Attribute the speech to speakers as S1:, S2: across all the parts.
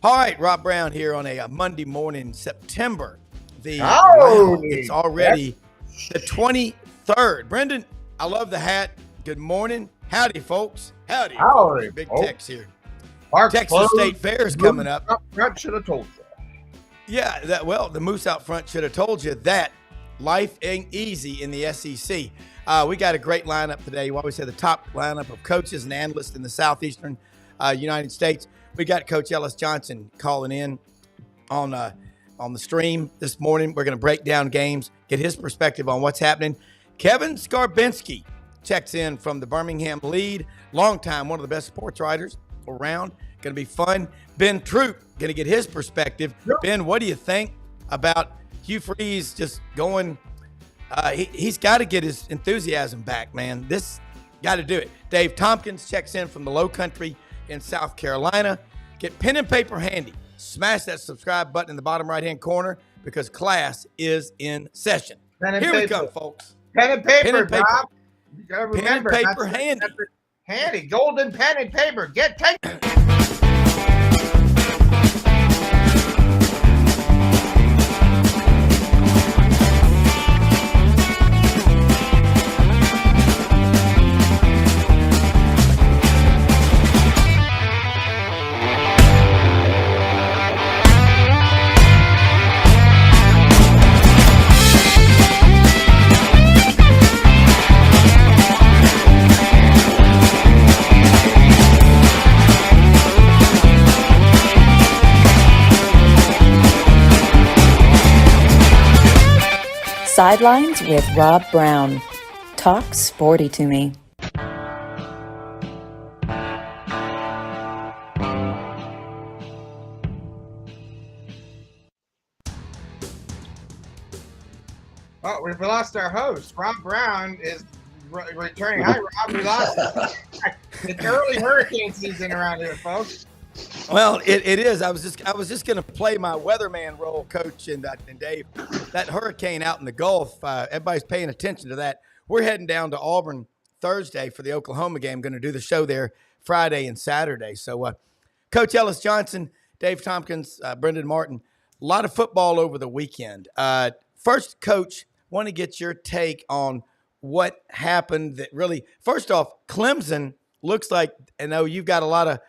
S1: All right, Rob Brown here on a Monday morning, September. It's already the 23rd. Brendan, I love the hat. Good morning. Howdy, folks. Howdy, folks. Big Tex here. Texas State Fair is coming up.
S2: Front should have told you.
S1: Yeah, the moose out front should have told you that life ain't easy in the SEC. We got a great lineup today. We always have the top lineup of coaches and analysts in the southeastern United States. We got Coach Ellis Johnson calling in on the stream this morning. We're going to break down games, get his perspective on what's happening. Kevin Scarbinsky checks in from the Birmingham Lead. Long time, one of the best sports writers around. Going to be fun. Ben Troupe going to get his perspective. Yep. Ben, what do you think about Hugh Freeze just going? He's got to get his enthusiasm back, man. This got to do it. Dave Tompkins checks in from the Low Country in South Carolina. Get pen and paper handy. Smash that subscribe button in the bottom right-hand corner because class is in session. Here we come, folks.
S2: Pen and paper, Bob. You got to remember.
S1: Pen and paper handy.
S2: Handy. Golden pen and paper. Get paper.
S3: Sidelines with Rob Brown. Talk sporty to me.
S2: Oh, we've lost our host. Rob Brown is returning. Hi, Rob. We lost him. It's early hurricane season around here, folks.
S1: Well, it is. I was just going to play my weatherman role, Coach and Dave. That hurricane out in the Gulf, everybody's paying attention to that. We're heading down to Auburn Thursday for the Oklahoma game. Going to do the show there Friday and Saturday. So, Coach Ellis Johnson, Dave Tompkins, Brendan Martin, a lot of football over the weekend. First, Coach, want to get your take on what happened that really – first off, Clemson looks like – I know you've got a lot of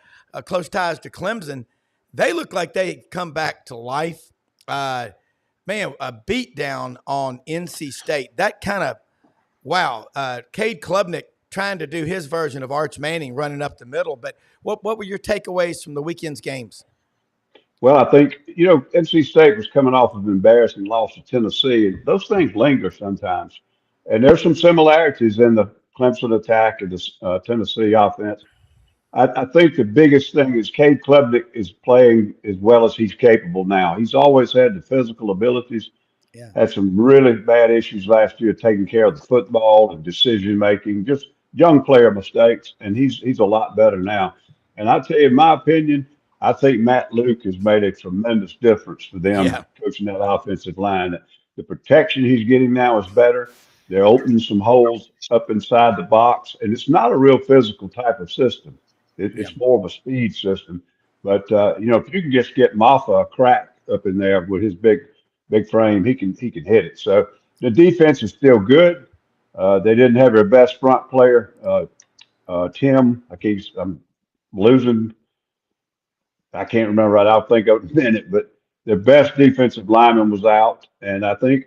S1: close ties to Clemson. They look like they come back to life. Man, a beat down on NC State. That kind of, wow. Cade Klubnik trying to do his version of Arch Manning running up the middle. But what were your takeaways from the weekend's games?
S4: Well, I think, NC State was coming off of an embarrassing loss to Tennessee, and those things linger sometimes. And there's some similarities in the Clemson attack and the Tennessee offense. I think the biggest thing is Cade Klubnik is playing as well as he's capable now. He's always had the physical abilities.
S1: Yeah.
S4: Had some really bad issues last year taking care of the football and decision making, just young player mistakes, and he's a lot better now. And I tell you, in my opinion, I think Matt Luke has made a tremendous difference for them coaching that offensive line. The protection he's getting now is better. They're opening some holes up inside the box, and it's not a real physical type of system. It's more of a speed system. But, if you can just get Maffa a crack up in there with his big frame, he can hit it. So the defense is still good. They didn't have their best front player, Tim. I'm losing. I can't remember right. I'll think of it in a minute. But their best defensive lineman was out. And I think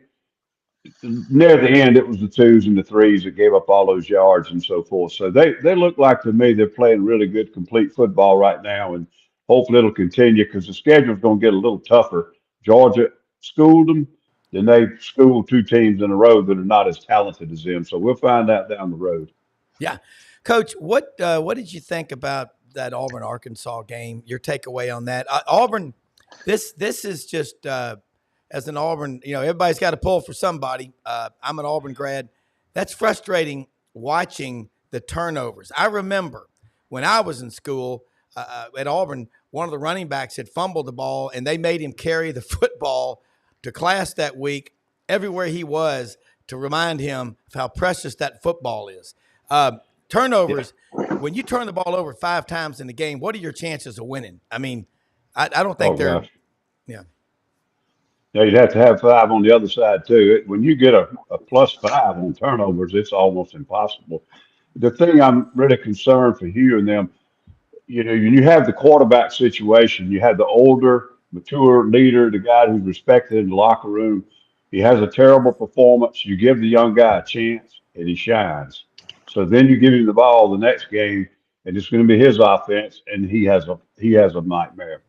S4: near the end, it was the twos and the threes that gave up all those yards and so forth. So they look like to me they're playing really good, complete football right now, and hopefully it'll continue because the schedule's going to get a little tougher. Georgia schooled them, then they schooled two teams in a row that are not as talented as them. So we'll find out down the road.
S1: Yeah, Coach, what did you think about that Auburn-Arkansas game? Your takeaway on that? Auburn, this is just. As an Auburn, everybody's got to pull for somebody. I'm an Auburn grad. That's frustrating watching the turnovers. I remember when I was in school at Auburn, one of the running backs had fumbled the ball, and they made him carry the football to class that week everywhere he was to remind him of how precious that football is. Turnovers, when you turn the ball over 5 times in the game, what are your chances of winning? I mean, I don't think
S4: Oh
S1: they're.
S4: gosh.
S1: Yeah.
S4: Yeah, you'd have to have 5 on the other side too. When you get a +5 on turnovers, it's almost impossible. The thing I'm really concerned for Hugh and them, you have the quarterback situation. You have the older, mature leader, the guy who's respected in the locker room. He has a terrible performance. You give the young guy a chance, and he shines. So then you give him the ball the next game, and it's going to be his offense, and he has a nightmare.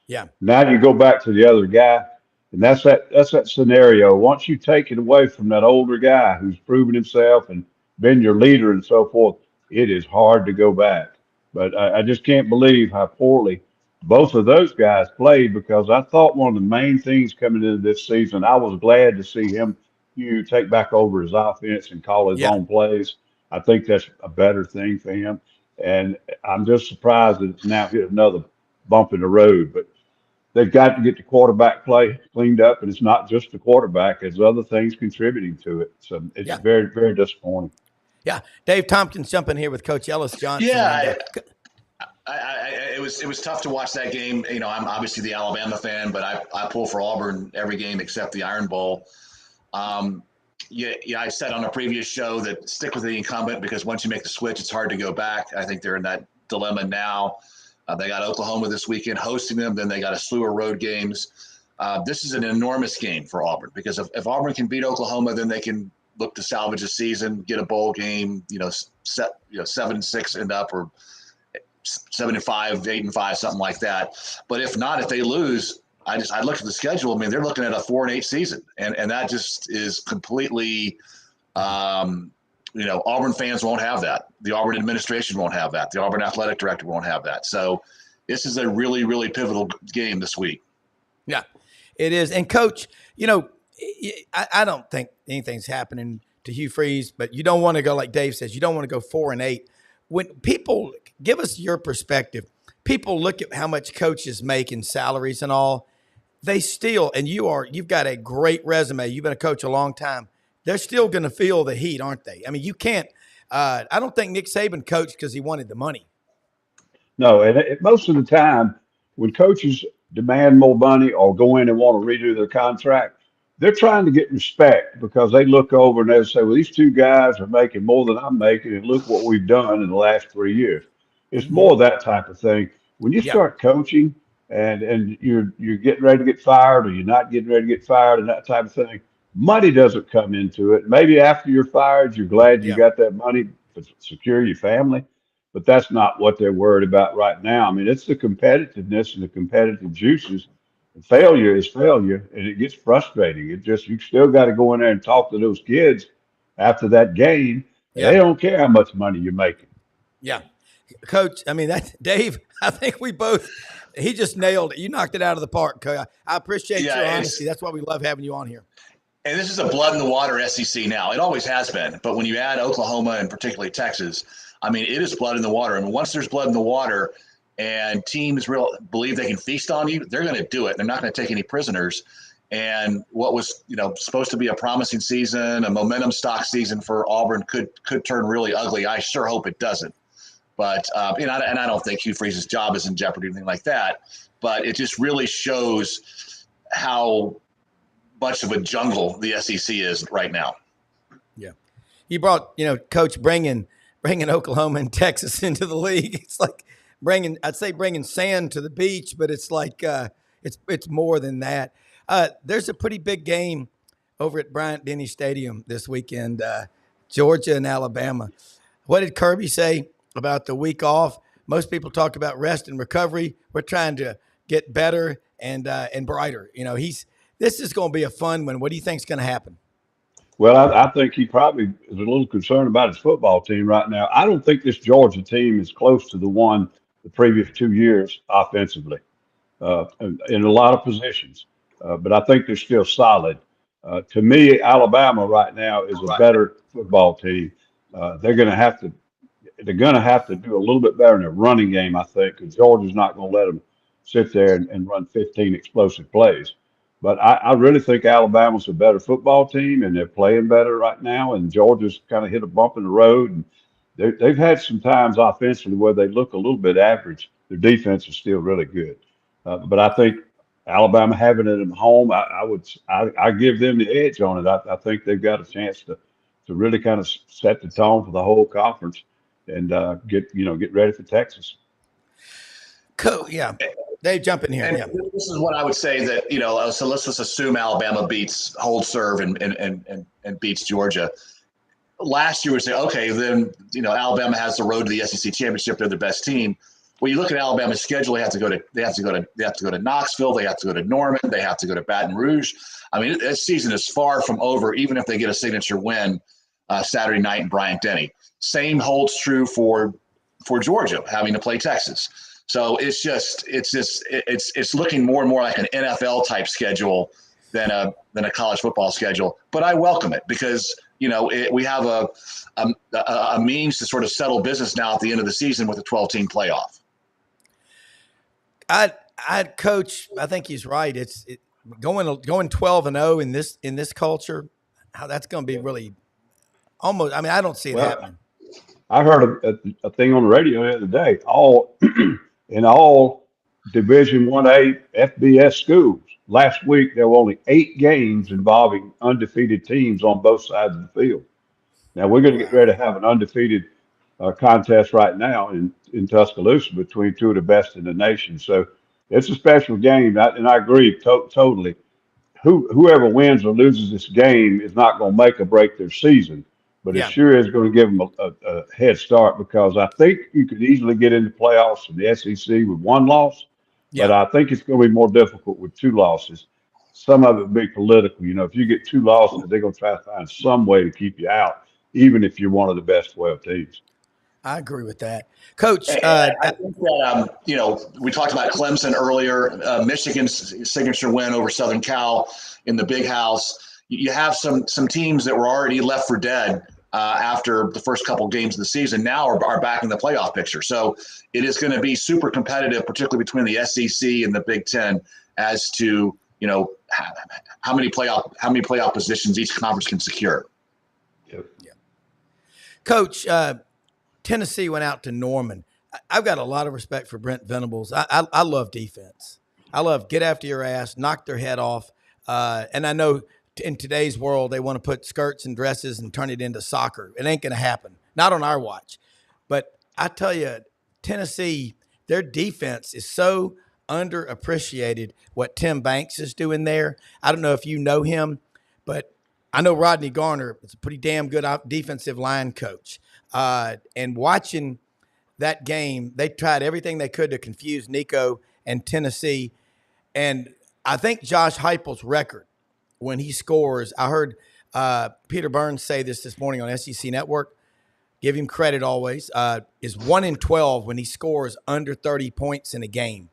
S1: Yeah.
S4: Now you go back to the other guy, and that's that scenario. Once you take it away from that older guy who's proven himself and been your leader and so forth, it is hard to go back. But I just can't believe how poorly both of those guys played because I thought one of the main things coming into this season, I was glad to see him you take back over his offense and call his
S1: Yeah.
S4: own plays. I think that's a better thing for him. And I'm just surprised that it's now hit another bump in the road. But they've got to get the quarterback play cleaned up, and it's not just the quarterback; there's other things contributing to it. So it's
S1: Yeah.
S4: very, very disappointing.
S1: Yeah. Dave Tompkins jumping here with Coach Ellis Johnson.
S5: Yeah,
S1: And,
S5: it was tough to watch that game. I'm obviously the Alabama fan, but I pull for Auburn every game except the Iron Bowl. I said on a previous show that stick with the incumbent because once you make the switch, it's hard to go back. I think they're in that dilemma now. They got Oklahoma this weekend hosting them. Then they got a slew of road games. This is an enormous game for Auburn because if Auburn can beat Oklahoma, then they can look to salvage a season, get a bowl game, 7-6 end up or 7-5, 8-5, something like that. But if not, if they lose, I look at the schedule. I mean, they're looking at a 4-8 season, and that just is completely. Auburn fans won't have that. The Auburn administration won't have that. The Auburn athletic director won't have that. So this is a really, really pivotal game this week.
S1: yeah, it is. And Coach, I don't think anything's happening to Hugh Freeze, but you don't want to go like Dave says. You don't want to go 4-8. When people give us your perspective, people look at how much coaches make in salaries and all. They still, and you've got a great resume. You've been a coach a long time. They're still going to feel the heat, aren't they? I mean, you can't. I don't think Nick Saban coached because he wanted the money.
S4: No, and most of the time, when coaches demand more money or go in and want to redo their contract, they're trying to get respect because they look over and they say, well, these two guys are making more than I'm making, and look what we've done in the last 3 years. It's more that type of thing. When you
S1: Yeah,
S4: start coaching and you're getting ready to get fired or you're not getting ready to get fired and that type of thing, money doesn't come into it. Maybe after you're fired, you're glad you
S1: yeah,
S4: got that money to secure your family, but that's not what they're worried about right now. I mean, it's the competitiveness and the competitive juices. And failure is failure, and it gets frustrating. You still got to go in there and talk to those kids after that game, and they
S1: yeah,
S4: don't care how much money you're making.
S1: yeah. Coach, I mean, Dave, I think he just nailed it. You knocked it out of the park, Coach. I appreciate
S5: Yeah,
S1: your honesty. That's why we love having you on here.
S5: And this is a blood in the water SEC now. It always has been. But when you add Oklahoma and particularly Texas, I mean, it is blood in the water. I mean, once there's blood in the water and teams believe they can feast on you, they're going to do it. They're not going to take any prisoners. And what was, supposed to be a promising season, a momentum stock season for Auburn could turn really ugly. I sure hope it doesn't. But, and I don't think Hugh Freeze's job is in jeopardy or anything like that. But it just really shows how much of a jungle the SEC is right now.
S1: Yeah. You brought, Coach, bringing Oklahoma and Texas into the league. It's like bringing sand to the beach, but it's like it's more than that. There's a pretty big game over at Bryant-Denny Stadium this weekend, Georgia and Alabama. What did Kirby say about the week off? Most people talk about rest and recovery. We're trying to get better and brighter. This is going to be a fun one. What do you think is going to happen?
S4: Well, I think he probably is a little concerned about his football team right now. I don't think this Georgia team is close to the one the previous 2 years offensively in a lot of positions, but I think they're still solid. To me, Alabama right now is a better football team. They're going to have to do a little bit better in their running game, I think, because Georgia's not going to let them sit there and run 15 explosive plays. But I really think Alabama's a better football team, and they're playing better right now. And Georgia's kind of hit a bump in the road, and they've had some times offensively where they look a little bit average. Their defense is still really good. But I think Alabama having it at home, I give them the edge on it. I think they've got a chance to really kind of set the tone for the whole conference and get ready for Texas.
S1: Cool. Yeah. Dave, jump in here.
S5: And
S1: Yeah.
S5: this is what I would say that, so let's just assume Alabama holds serve and beats Georgia. Last year we say, okay, then, Alabama has the road to the SEC championship. They're the best team. When you look at Alabama's schedule, they have to go to Knoxville. They have to go to Norman. They have to go to Baton Rouge. I mean, this season is far from over, even if they get a signature win Saturday night in Bryant-Denny. Same holds true for Georgia having to play Texas. So it's looking more and more like an NFL type schedule than a college football schedule. But I welcome it because we have a means to sort of settle business now at the end of the season with a 12-team playoff.
S1: I'd coach. I think he's right. It's going 12-0 in this culture. How that's going to be really almost. I mean, I don't see it happening.
S4: I heard a thing on the radio the other day. In all Division 1A FBS schools, last week there were only 8 games involving undefeated teams on both sides of the field. Now we're going to get ready to have an undefeated contest right now in Tuscaloosa between 2 of the best in the nation. So it's a special game, and I agree totally. Whoever wins or loses this game is not going to make or break their season, but it sure is going to give them a head start because I think you could easily get into playoffs in the SEC with 1 loss, but I think it's going to be more difficult with 2 losses. Some of it will be political. If you get 2 losses, they're going to try to find some way to keep you out, even if you're one of the best 12 teams.
S1: I agree with that. Coach,
S5: I think that, we talked about Clemson earlier, Michigan's signature win over Southern Cal in the Big House. You have some teams that were already left for dead after the first couple games of the season now are back in the playoff picture. So it is going to be super competitive, particularly between the SEC and the Big Ten as to, how many playoff positions each conference can secure.
S4: Yep.
S1: Yeah. Coach, Tennessee went out to Norman. I've got a lot of respect for Brent Venables. I love defense. I love get after your ass, knock their head off. And I know in today's world, they want to put skirts and dresses and turn it into soccer. It ain't going to happen. Not on our watch. But I tell you, Tennessee, their defense is so underappreciated what Tim Banks is doing there. I don't know if you know him, but I know Rodney Garner is a pretty damn good defensive line coach. And watching that game, they tried everything they could to confuse Nico and Tennessee. And I think Josh Heupel's record when he scores, I heard Peter Burns say this morning on SEC Network, give him credit always, is 1-12 when he scores under 30 points in a game.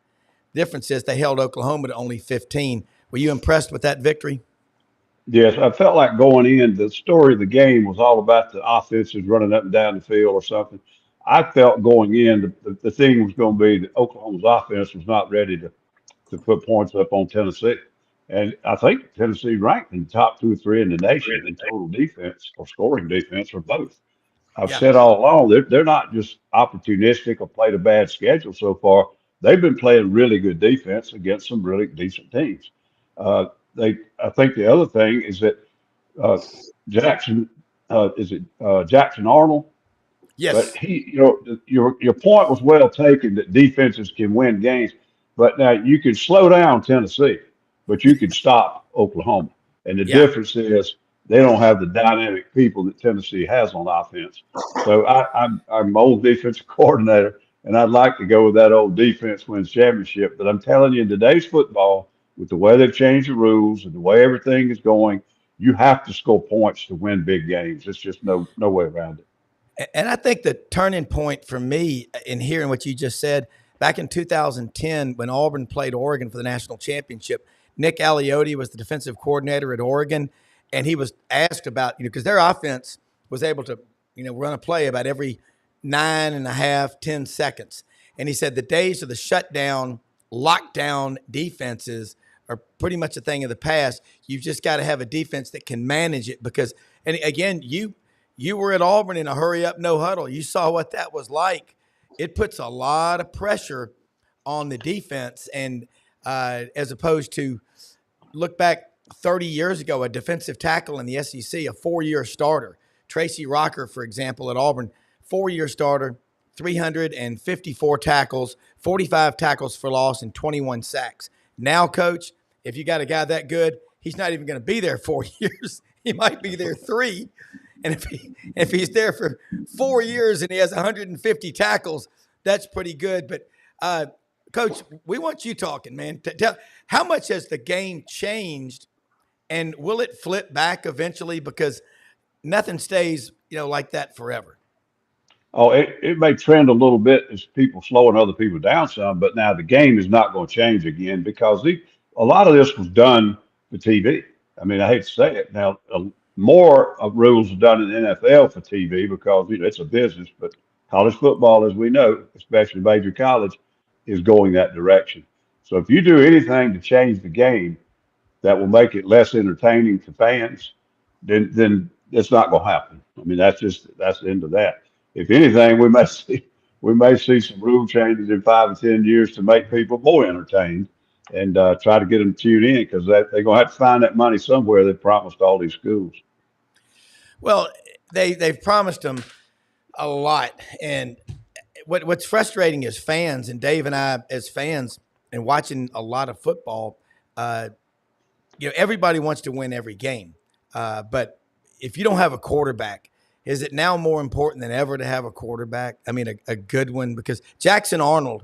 S1: Difference is they held Oklahoma to only 15. Were you impressed with that victory?
S4: Yes, I felt like going in, the story of the game was all about the offenses running up and down the field or something. I felt going in, the thing was going to be that Oklahoma's offense was not ready to put points up on Tennessee. And I think Tennessee ranked in the top 2 or 3 in the nation in total defense or scoring defense or both. I've said all along, they're not just opportunistic or played a bad schedule so far. They've been playing really good defense against some really decent teams. I think the other thing is that Jackson Arnold?
S1: Yes.
S4: But your point was well taken that defenses can win games, but now you can slow down Tennessee, but you can stop Oklahoma. And the difference is they don't have the dynamic people that Tennessee has on offense. So I'm an old defensive coordinator, and I'd like to go with that old defense wins championship. But I'm telling you, in today's football, with the way they've changed the rules and the way everything is going, you have to score points to win big games. It's just no way around it.
S1: And I think the turning point for me in hearing what you just said, back in 2010 when Auburn played Oregon for the national championship, Nick Aliotti was the defensive coordinator at Oregon, and he was asked about, because their offense was able to, run a play about every 9.5, 10 seconds. And he said the days of the shutdown, lockdown defenses are pretty much a thing of the past. You've just got to have a defense that can manage it because, and again, you were at Auburn in a hurry up, no huddle. You saw what that was like. It puts a lot of pressure on the defense. And as opposed to look back 30 years ago, a defensive tackle in the SEC, a 4-year starter. Tracy Rocker, for example, at Auburn, 4-year starter, 354 tackles, 45 tackles for loss, and 21 sacks. Now, Coach, if you got a guy that good, he's not even going to be there 4 years. He might be there 3. And if he's there for 4 years and he has 150 tackles, that's pretty good. But, Coach, we want you talking, man. Tell how much has the game changed, and will it flip back eventually? Because nothing stays, like that forever.
S4: Oh, it may trend a little bit as people slowing other people down some, but now the game is not going to change again because a lot of this was done for TV. I mean, I hate to say it. Now, more of rules are done in the NFL for TV because it's a business, but college football, as we know, especially major college, is going that direction. So if you do anything to change the game that will make it less entertaining to fans, then it's not going to happen. I mean, that's the end of that. If anything, we may see some rule changes in 5 or 10 years to make people more entertained and try to get them to tune in because they're going to have to find that money somewhere they promised all these schools.
S1: Well, they've promised them a lot, and what's frustrating as fans, and Dave and I as fans, and watching a lot of football, everybody wants to win every game, but if you don't have a quarterback, is it now more important than ever to have a quarterback? I mean, a good one, because Jackson Arnold,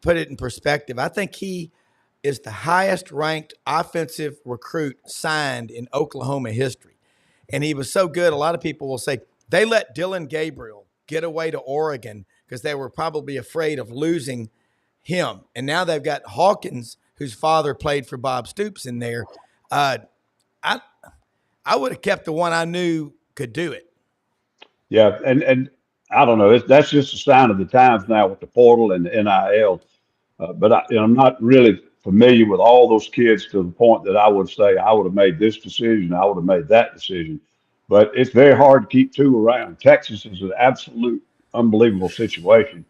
S1: put it in perspective, I think he is the highest ranked offensive recruit signed in Oklahoma history. And he was so good, a lot of people will say they let Dylan Gabriel get away to Oregon because they were probably afraid of losing him. And now they've got Hawkins, whose father played for Bob Stoops, in there. I would have kept the one I knew could do it.
S4: Yeah, and I don't know. That's just a sign of the times now with the portal and the NIL. But I'm not really familiar with all those kids to the point that I would say I would have made this decision, I would have made that decision. But it's very hard to keep two around. Texas is an absolute unbelievable situation.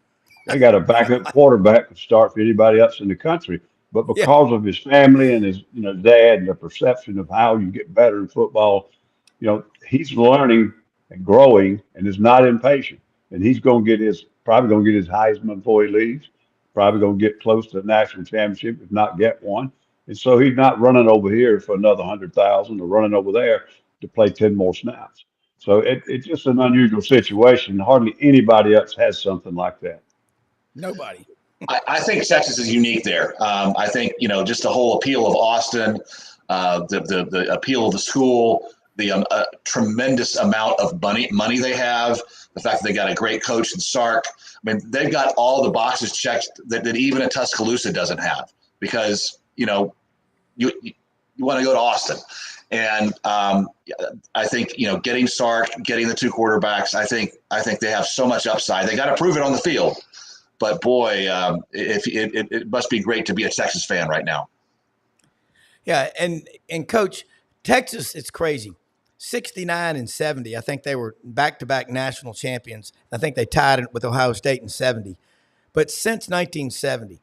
S4: They got a backup quarterback to start for anybody else in the country. But because of his family and his dad and the perception of how you get better in football, he's learning and growing and is not impatient. And he's probably going to get his Heisman before he leaves, probably going to get close to the national championship, if not get one. And so he's not running over here for another 100,000 or running over there to play 10 more snaps. So it's just an unusual situation. Hardly anybody else has something like that.
S1: Nobody.
S5: I think Texas is unique there. I think, just the whole appeal of Austin, the appeal of the school, the tremendous amount of money they have, the fact that they got a great coach in Sark. I mean, they've got all the boxes checked that even a Tuscaloosa doesn't have because, you want to go to Austin. And I think, getting Sark, getting the 2 quarterbacks, I think they have so much upside. They got to prove it on the field. But, boy, it must be great to be a Texas fan right now.
S1: Yeah, and Coach, Texas, it's crazy. 69 and 70. I think they were back-to-back national champions. I think they tied it with Ohio State in 70. But since 1970,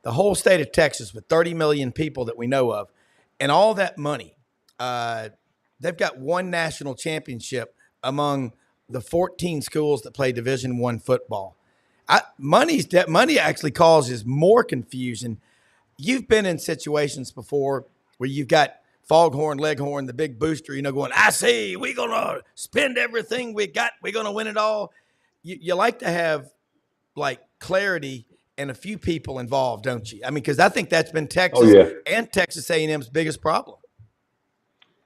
S1: the whole state of Texas, with 30 million people that we know of, and all that money, they've got one national championship among the 14 schools that play Division I football. Money actually causes more confusion. You've been in situations before where you've got Foghorn Leghorn, the big booster, going, I see, we're going to spend everything we got. We're going to win it all. You like to have, clarity and a few people involved, don't you? I mean, because I think that's been Texas and Texas A&M's biggest problem.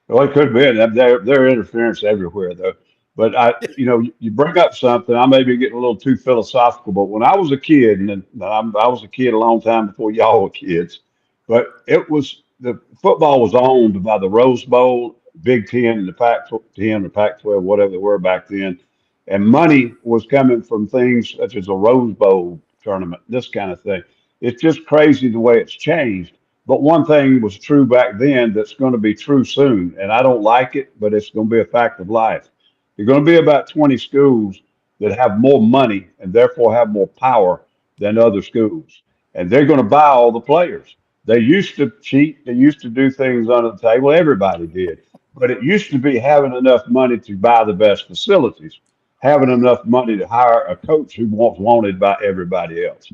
S4: Well, it could be. There interference everywhere, though. But you bring up something. I may be getting a little too philosophical, but when I was a kid, and I was a kid a long time before y'all were kids, but the football was owned by the Rose Bowl, Big Ten, and the Pac-10, the Pac-12, whatever they were back then, and money was coming from things such as a Rose Bowl tournament, this kind of thing. It's just crazy the way it's changed. But one thing was true back then that's going to be true soon, and I don't like it, but it's going to be a fact of life. There are going to be about 20 schools that have more money and therefore have more power than other schools. And they're going to buy all the players. They used to cheat. They used to do things under the table. Everybody did. But it used to be having enough money to buy the best facilities, having enough money to hire a coach who was wanted by everybody else.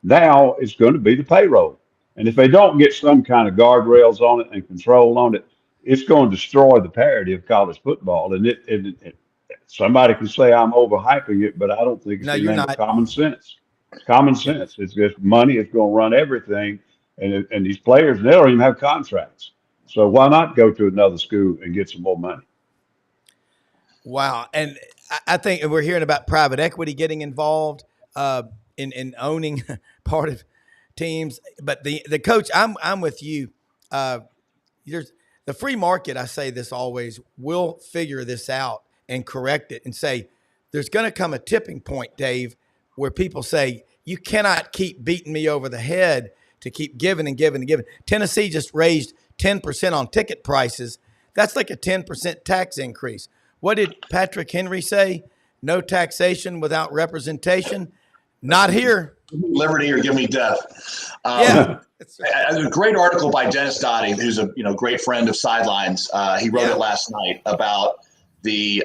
S4: Now it's going to be the payroll. And if they don't get some kind of guardrails on it and control on it, it's going to destroy the parity of college football. And somebody can say I'm overhyping it, but I don't think it's
S1: No, you're
S4: anything but
S1: not.
S4: common sense. It's common sense. It's just money is going to run everything, and these players they don't even have contracts. So why not go to another school and get some more money?
S1: Wow. And I think we're hearing about private equity getting involved in owning part of teams. But the coach, I'm with you. There's the free market. I say this always will figure this out and correct it and say there's going to come a tipping point, Dave, where people say you cannot keep beating me over the head to keep giving and giving and giving. Tennessee just raised 10% on ticket prices. That's like a 10% tax increase. What did Patrick Henry say? No taxation without representation. Not here.
S5: Liberty or give me death.
S1: Yeah.
S5: There's a great article by Dennis Dottie, who's a great friend of Sidelines. He wrote it last night about the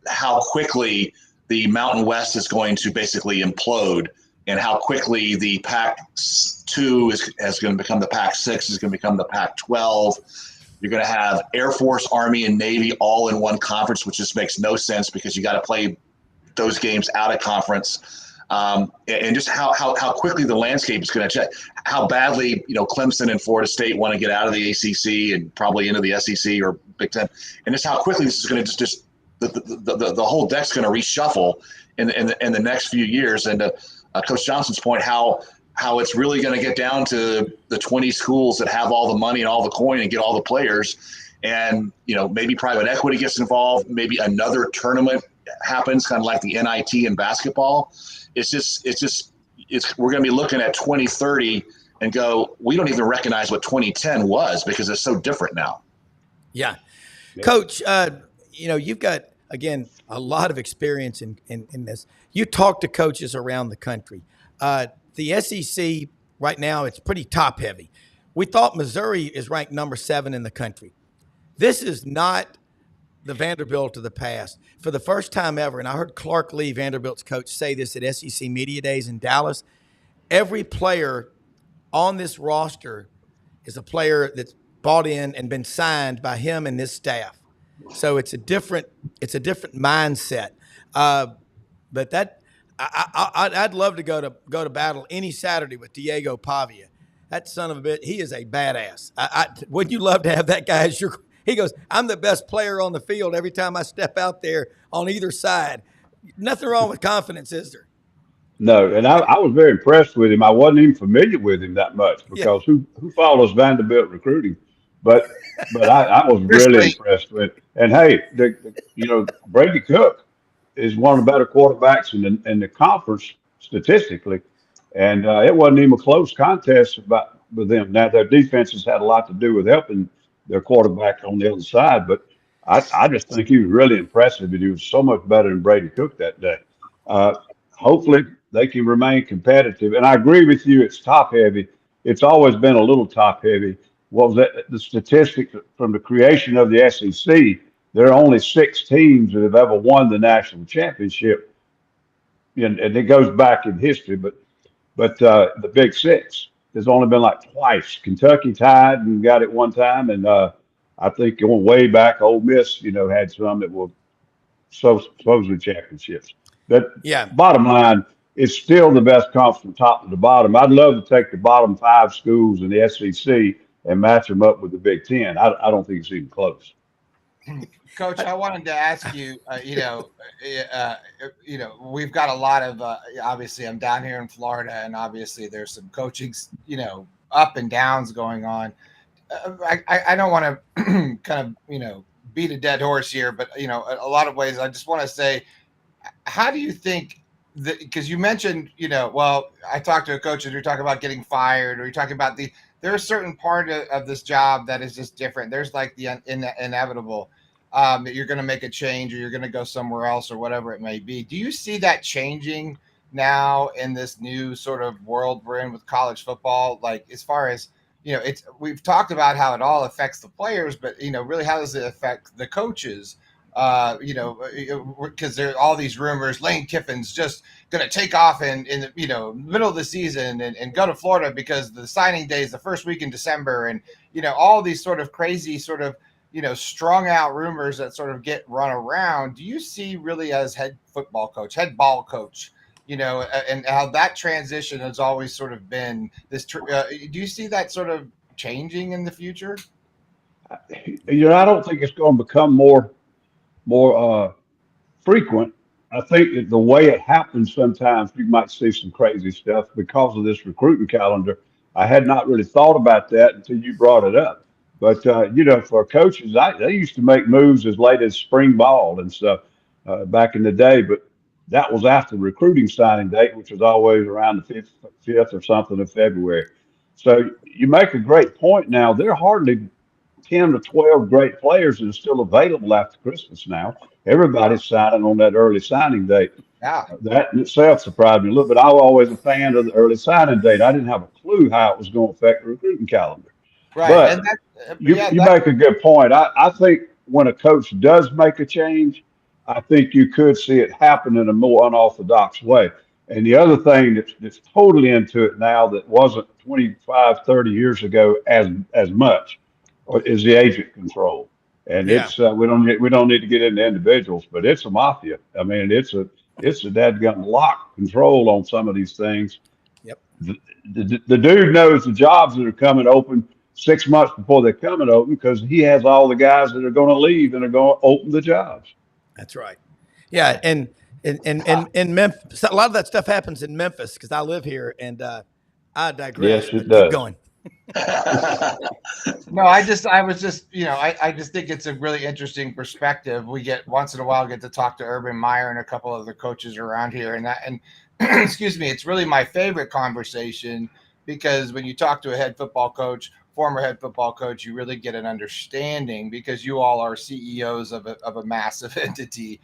S5: how quickly the Mountain West is going to basically implode, and how quickly the Pac-2 is going to become the Pac-6, is going to become the Pac-12. You're going to have Air Force, Army, and Navy all in one conference, which just makes no sense because you got to play those games out of conference. And just how quickly the landscape is going to change, how badly Clemson and Florida State want to get out of the ACC and probably into the SEC or Big Ten, and just how quickly this is going to just the whole deck's going to reshuffle in the next few years. And Coach Johnson's point, how it's really going to get down to the 20 schools that have all the money and all the coin and get all the players, and maybe private equity gets involved, maybe another tournament happens, kind of like the NIT in basketball. We're going to be looking at 2030 and go, we don't even recognize what 2010 was because it's so different now.
S1: Yeah. Coach, you've got, again, a lot of experience in this. You talk to coaches around the country. The SEC right now, it's pretty top heavy. We thought Missouri is ranked number 7 in the country. This is not the Vanderbilt of the past. For the first time ever, and I heard Clark Lee, Vanderbilt's coach, say this at SEC Media Days in Dallas, every player on this roster is a player that's bought in and been signed by him and this staff. So it's a different mindset. But that I'd love to go to battle any Saturday with Diego Pavia. That son of a bitch, he is a badass. Wouldn't you love to have that guy as your? He goes, I'm the best player on the field every time I step out there on either side. Nothing wrong with confidence, is there?
S4: No, and I was very impressed with him. I wasn't even familiar with him that much because who follows Vanderbilt recruiting? But I was really impressed with. And hey, Brady Cook is one of the better quarterbacks in the conference statistically, and it wasn't even a close contest with them. Now their defenses had a lot to do with helping their quarterback on the other side, but I just think he was really impressive, and he was so much better than Brady Cook that day. Hopefully they can remain competitive. And I agree with you, it's top heavy. It's always been a little top heavy. What was that? The statistic from the creation of the SEC, there are only 6 teams that have ever won the national championship. And it goes back in history, but the Big Six, there's only been like twice. Kentucky tied and got it one time, and I think going way back, Ole Miss, had some that were supposedly championships. But bottom line, it's still the best conference from top to the bottom. I'd love to take the bottom 5 schools in the SEC and match them up with the Big Ten. I don't think it's even close.
S2: Coach, I wanted to ask you, we've got a lot of, obviously I'm down here in Florida, and obviously there's some coaching, up and downs going on. I don't want to kind of, beat a dead horse here, but, a lot of ways I just want to say, how do you think that, because you mentioned, I talked to a coach and you're talking about getting fired, or you're talking about there's a certain part of this job that is just different. There's like the inevitable. That you're going to make a change, or you're going to go somewhere else, or whatever it may be. Do you see that changing now in this new sort of world we're in with college football? Like, as far as we've talked about how it all affects the players, but really, how does it affect the coaches? Because there are all these rumors. Lane Kiffin's just going to take off in the middle of the season and go to Florida because the signing day is the first week in December, and all these sort of crazy sort of strung out rumors that sort of get run around. Do you see really as head ball coach, and how that transition has always sort of been this? Do you see that sort of changing in the future?
S4: I don't think it's going to become more frequent. I think that the way it happens, sometimes you might see some crazy stuff because of this recruiting calendar. I had not really thought about that until you brought it up. But for coaches, they used to make moves as late as spring ball and stuff back in the day. But that was after the recruiting signing date, which was always around the 5th or something of February. So you make a great point. Now there are hardly 10 to 12 great players that are still available after Christmas now. Everybody's signing on that early signing date.
S2: Yeah.
S4: That in itself surprised me a little bit. I was always a fan of the early signing date. I didn't have a clue how it was going to affect the recruiting calendar.
S2: Right.
S4: But
S2: And
S4: you make a good point. I think when a coach does make a change, I think you could see it happen in a more unorthodox way. And the other thing that's totally into it now that wasn't 25, 30 years ago as much is the agent control. And it's we don't need to get into individuals, but it's a mafia. I mean, it's a dadgum lock control on some of these things.
S1: Yep.
S4: The dude knows the jobs that are coming open 6 months before they're coming open because he has all the guys that are going to leave and are going to open the jobs.
S1: That's right. Yeah, and in Memphis, a lot of that stuff happens in Memphis because I live here, and I digress.
S4: Yes, it does.
S1: Keep going.
S2: No, I just think it's a really interesting perspective. We get once in a while get to talk to Urban Meyer and a couple of the coaches around here, and excuse me, it's really my favorite conversation because when you talk to a former head football coach, you really get an understanding because you all are CEOs of a massive entity,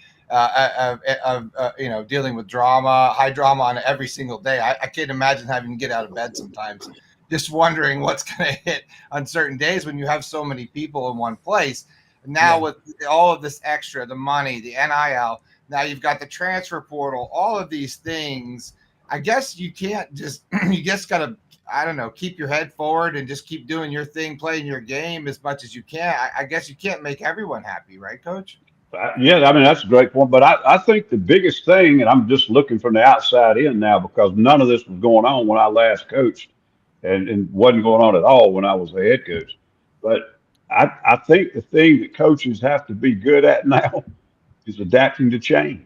S2: dealing with high drama on every single day. I can't imagine having to get out of bed sometimes, just wondering what's going to hit on certain days when you have so many people in one place. Now with all of this extra, the money, the NIL, now you've got the transfer portal, all of these things. I guess you can't just, you just got to, I don't know, keep your head forward and just keep doing your thing, playing your game as much as you can. I guess you can't make everyone happy, right, Coach?
S4: Yeah, I mean, that's a great point. But I think the biggest thing, and I'm just looking from the outside in now because none of this was going on when I last coached and wasn't going on at all when I was the head coach. But I think the thing that coaches have to be good at now is adapting to change.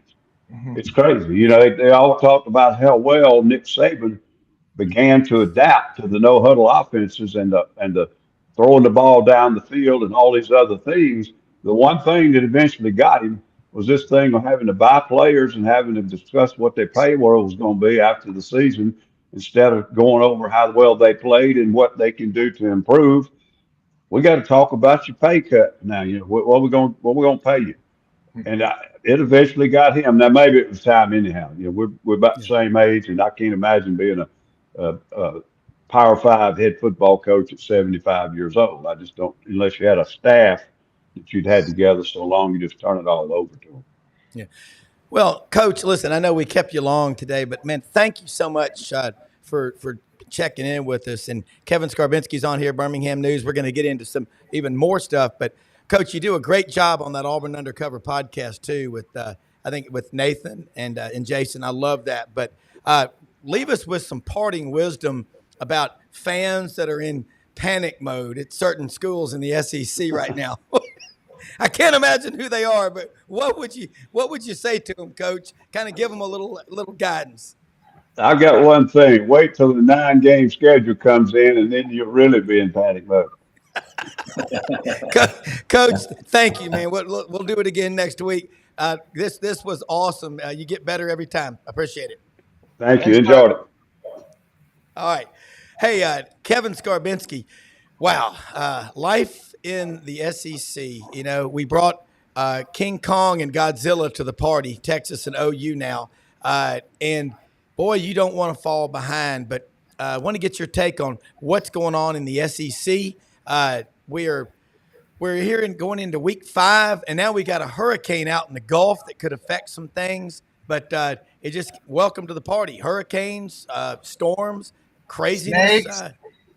S4: Mm-hmm. It's crazy. They all talked about how well Nick Saban began to adapt to the no huddle offenses and the throwing the ball down the field and all these other things. The one thing that eventually got him was this thing of having to buy players and having to discuss what their pay world was going to be after the season instead of going over how well they played and what they can do to improve. We got to talk about your pay cut now. What we going to pay you, and it eventually got him. Now maybe it was time anyhow. We're about the same age, and I can't imagine being a Power 5 head football coach at 75 years old. I just don't, unless you had a staff that you'd had together so long, you just turn it all over to them.
S1: Yeah. Well, Coach, listen, I know we kept you long today, but man, thank you so much for checking in with us. And Kevin Scarbinsky's on here, Birmingham News. We're going to get into some even more stuff, but Coach, you do a great job on that Auburn Undercover podcast too with I think with Nathan and Jason. I love that. But leave us with some parting wisdom about fans that are in panic mode at certain schools in the SEC right now. I can't imagine who they are, but what would you say to them, Coach? Kind of give them a little guidance.
S4: I got one thing. Wait till the 9-game schedule comes in, and then you'll really be in panic mode.
S1: Coach, thank you, man. We'll do it again next week. This was awesome. You get better every time. I appreciate it.
S4: Thank you. Enjoyed it.
S1: All right. Hey, Kevin Scarbinsky. Wow. Life in the SEC. We brought King Kong and Godzilla to the party, Texas and OU now. And, boy, you don't want to fall behind. But I want to get your take on what's going on in the SEC. We're hearing going into week 5, and now we got a hurricane out in the Gulf that could affect some things. But it just welcome to the party. Hurricanes, storms, craziness.
S2: Snakes,
S1: life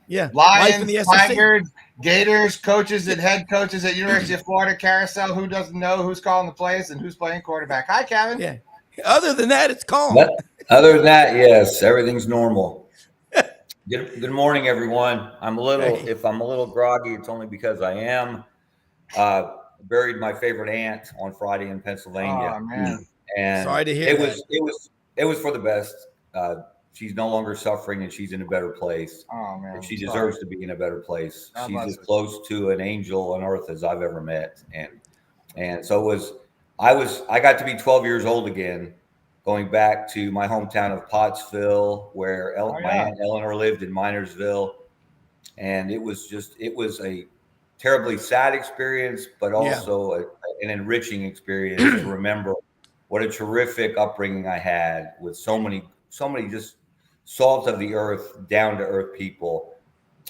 S1: in
S2: lions,
S1: the SEC.
S2: tigers, gators, coaches and head coaches at University of Florida carousel. Who doesn't know who's calling the plays and who's playing quarterback? Hi, Kevin.
S1: Yeah. Other than that, it's calm.
S6: But other than that, yes, everything's normal. Good morning, everyone. If I'm a little groggy, it's only because I am. Buried my favorite aunt on Friday in Pennsylvania.
S2: Oh man.
S6: And
S1: sorry to hear that.
S6: It was for the best. She's no longer suffering and she's in a better place.
S2: Oh man.
S6: And she deserves to be in a better place.
S2: God
S6: She's
S2: bless
S6: as
S2: her.
S6: close to an angel on earth as I've ever met. And so I got to be 12 years old again, going back to my hometown of Pottsville, where my aunt Eleanor lived in Minersville. And it was a terribly sad experience, but also an enriching experience to remember what a terrific upbringing I had with so many just salt of the earth, down to earth people.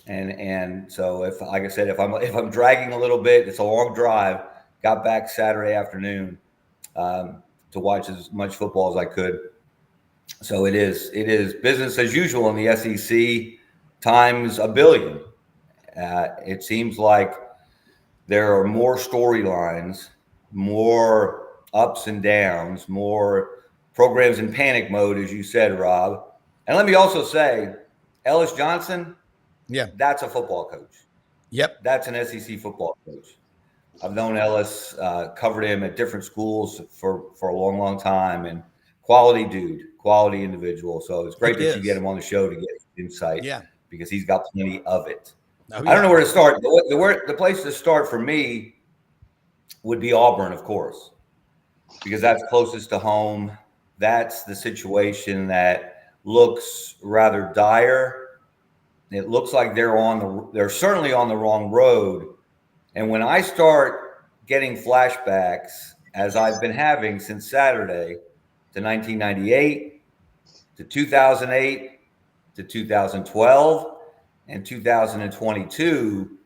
S6: And so like I said, if I'm dragging a little bit, it's a long drive. Got back Saturday afternoon to watch as much football as I could. So it is business as usual in the SEC times a billion. It seems like there are more storylines, more ups and downs, more programs in panic mode, as you said, Rob. And let me also say, Ellis Johnson, that's a football coach.
S1: Yep.
S6: That's an SEC football coach. I've known Ellis, covered him at different schools for a long, long time, and quality dude, quality individual. So it's great that you get him on the show to get insight because he's got plenty of it. I don't know where to start. The place to start for me would be Auburn, of course, because that's closest to home. That's the situation that looks rather dire. It looks like they're certainly on the wrong road. And when I start getting flashbacks, as I've been having since Saturday, to 1998, to 2008, to 2012, and 2022,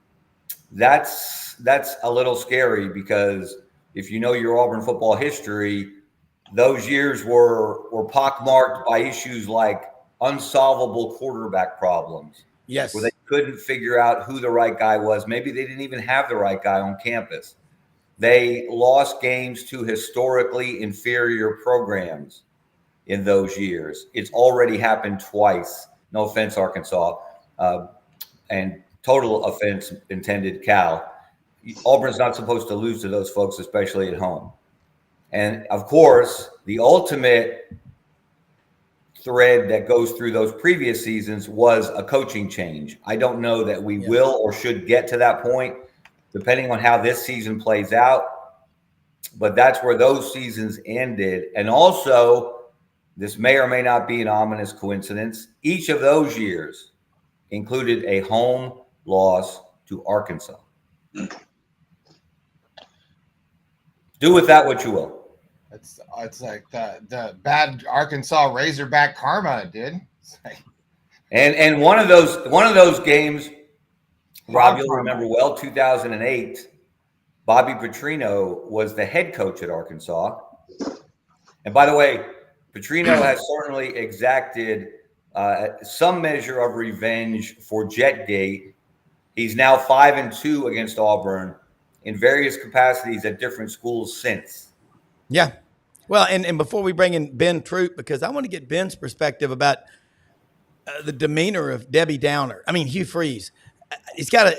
S6: that's a little scary, because if you know your Auburn football history, those years were pockmarked by issues like unsolvable quarterback problems.
S1: Yes.
S6: Where they couldn't figure out who the right guy was. Maybe they didn't even have the right guy on campus. They lost games to historically inferior programs in those years. It's already happened twice. No offense, Arkansas, and total offense intended, Cal. Auburn's not supposed to lose to those folks, especially at home. And of course, the ultimate thread that goes through those previous seasons was a coaching change. I don't know that we will or should get to that point, depending on how this season plays out. But that's where those seasons ended. And also, this may or may not be an ominous coincidence, each of those years included a home loss to Arkansas. Do with that what you will.
S2: It's like the bad Arkansas Razorback karma, dude.
S6: And one of those games, Rob, you'll remember well, 2008. Bobby Petrino was the head coach at Arkansas. And by the way, Petrino has certainly exacted some measure of revenge for Jetgate. He's now 5-2 against Auburn in various capacities at different schools since.
S1: Yeah. Well, and before we bring in Ben Troupe, because I want to get Ben's perspective about the demeanor of Debbie Downer. I mean, Hugh Freeze. He's got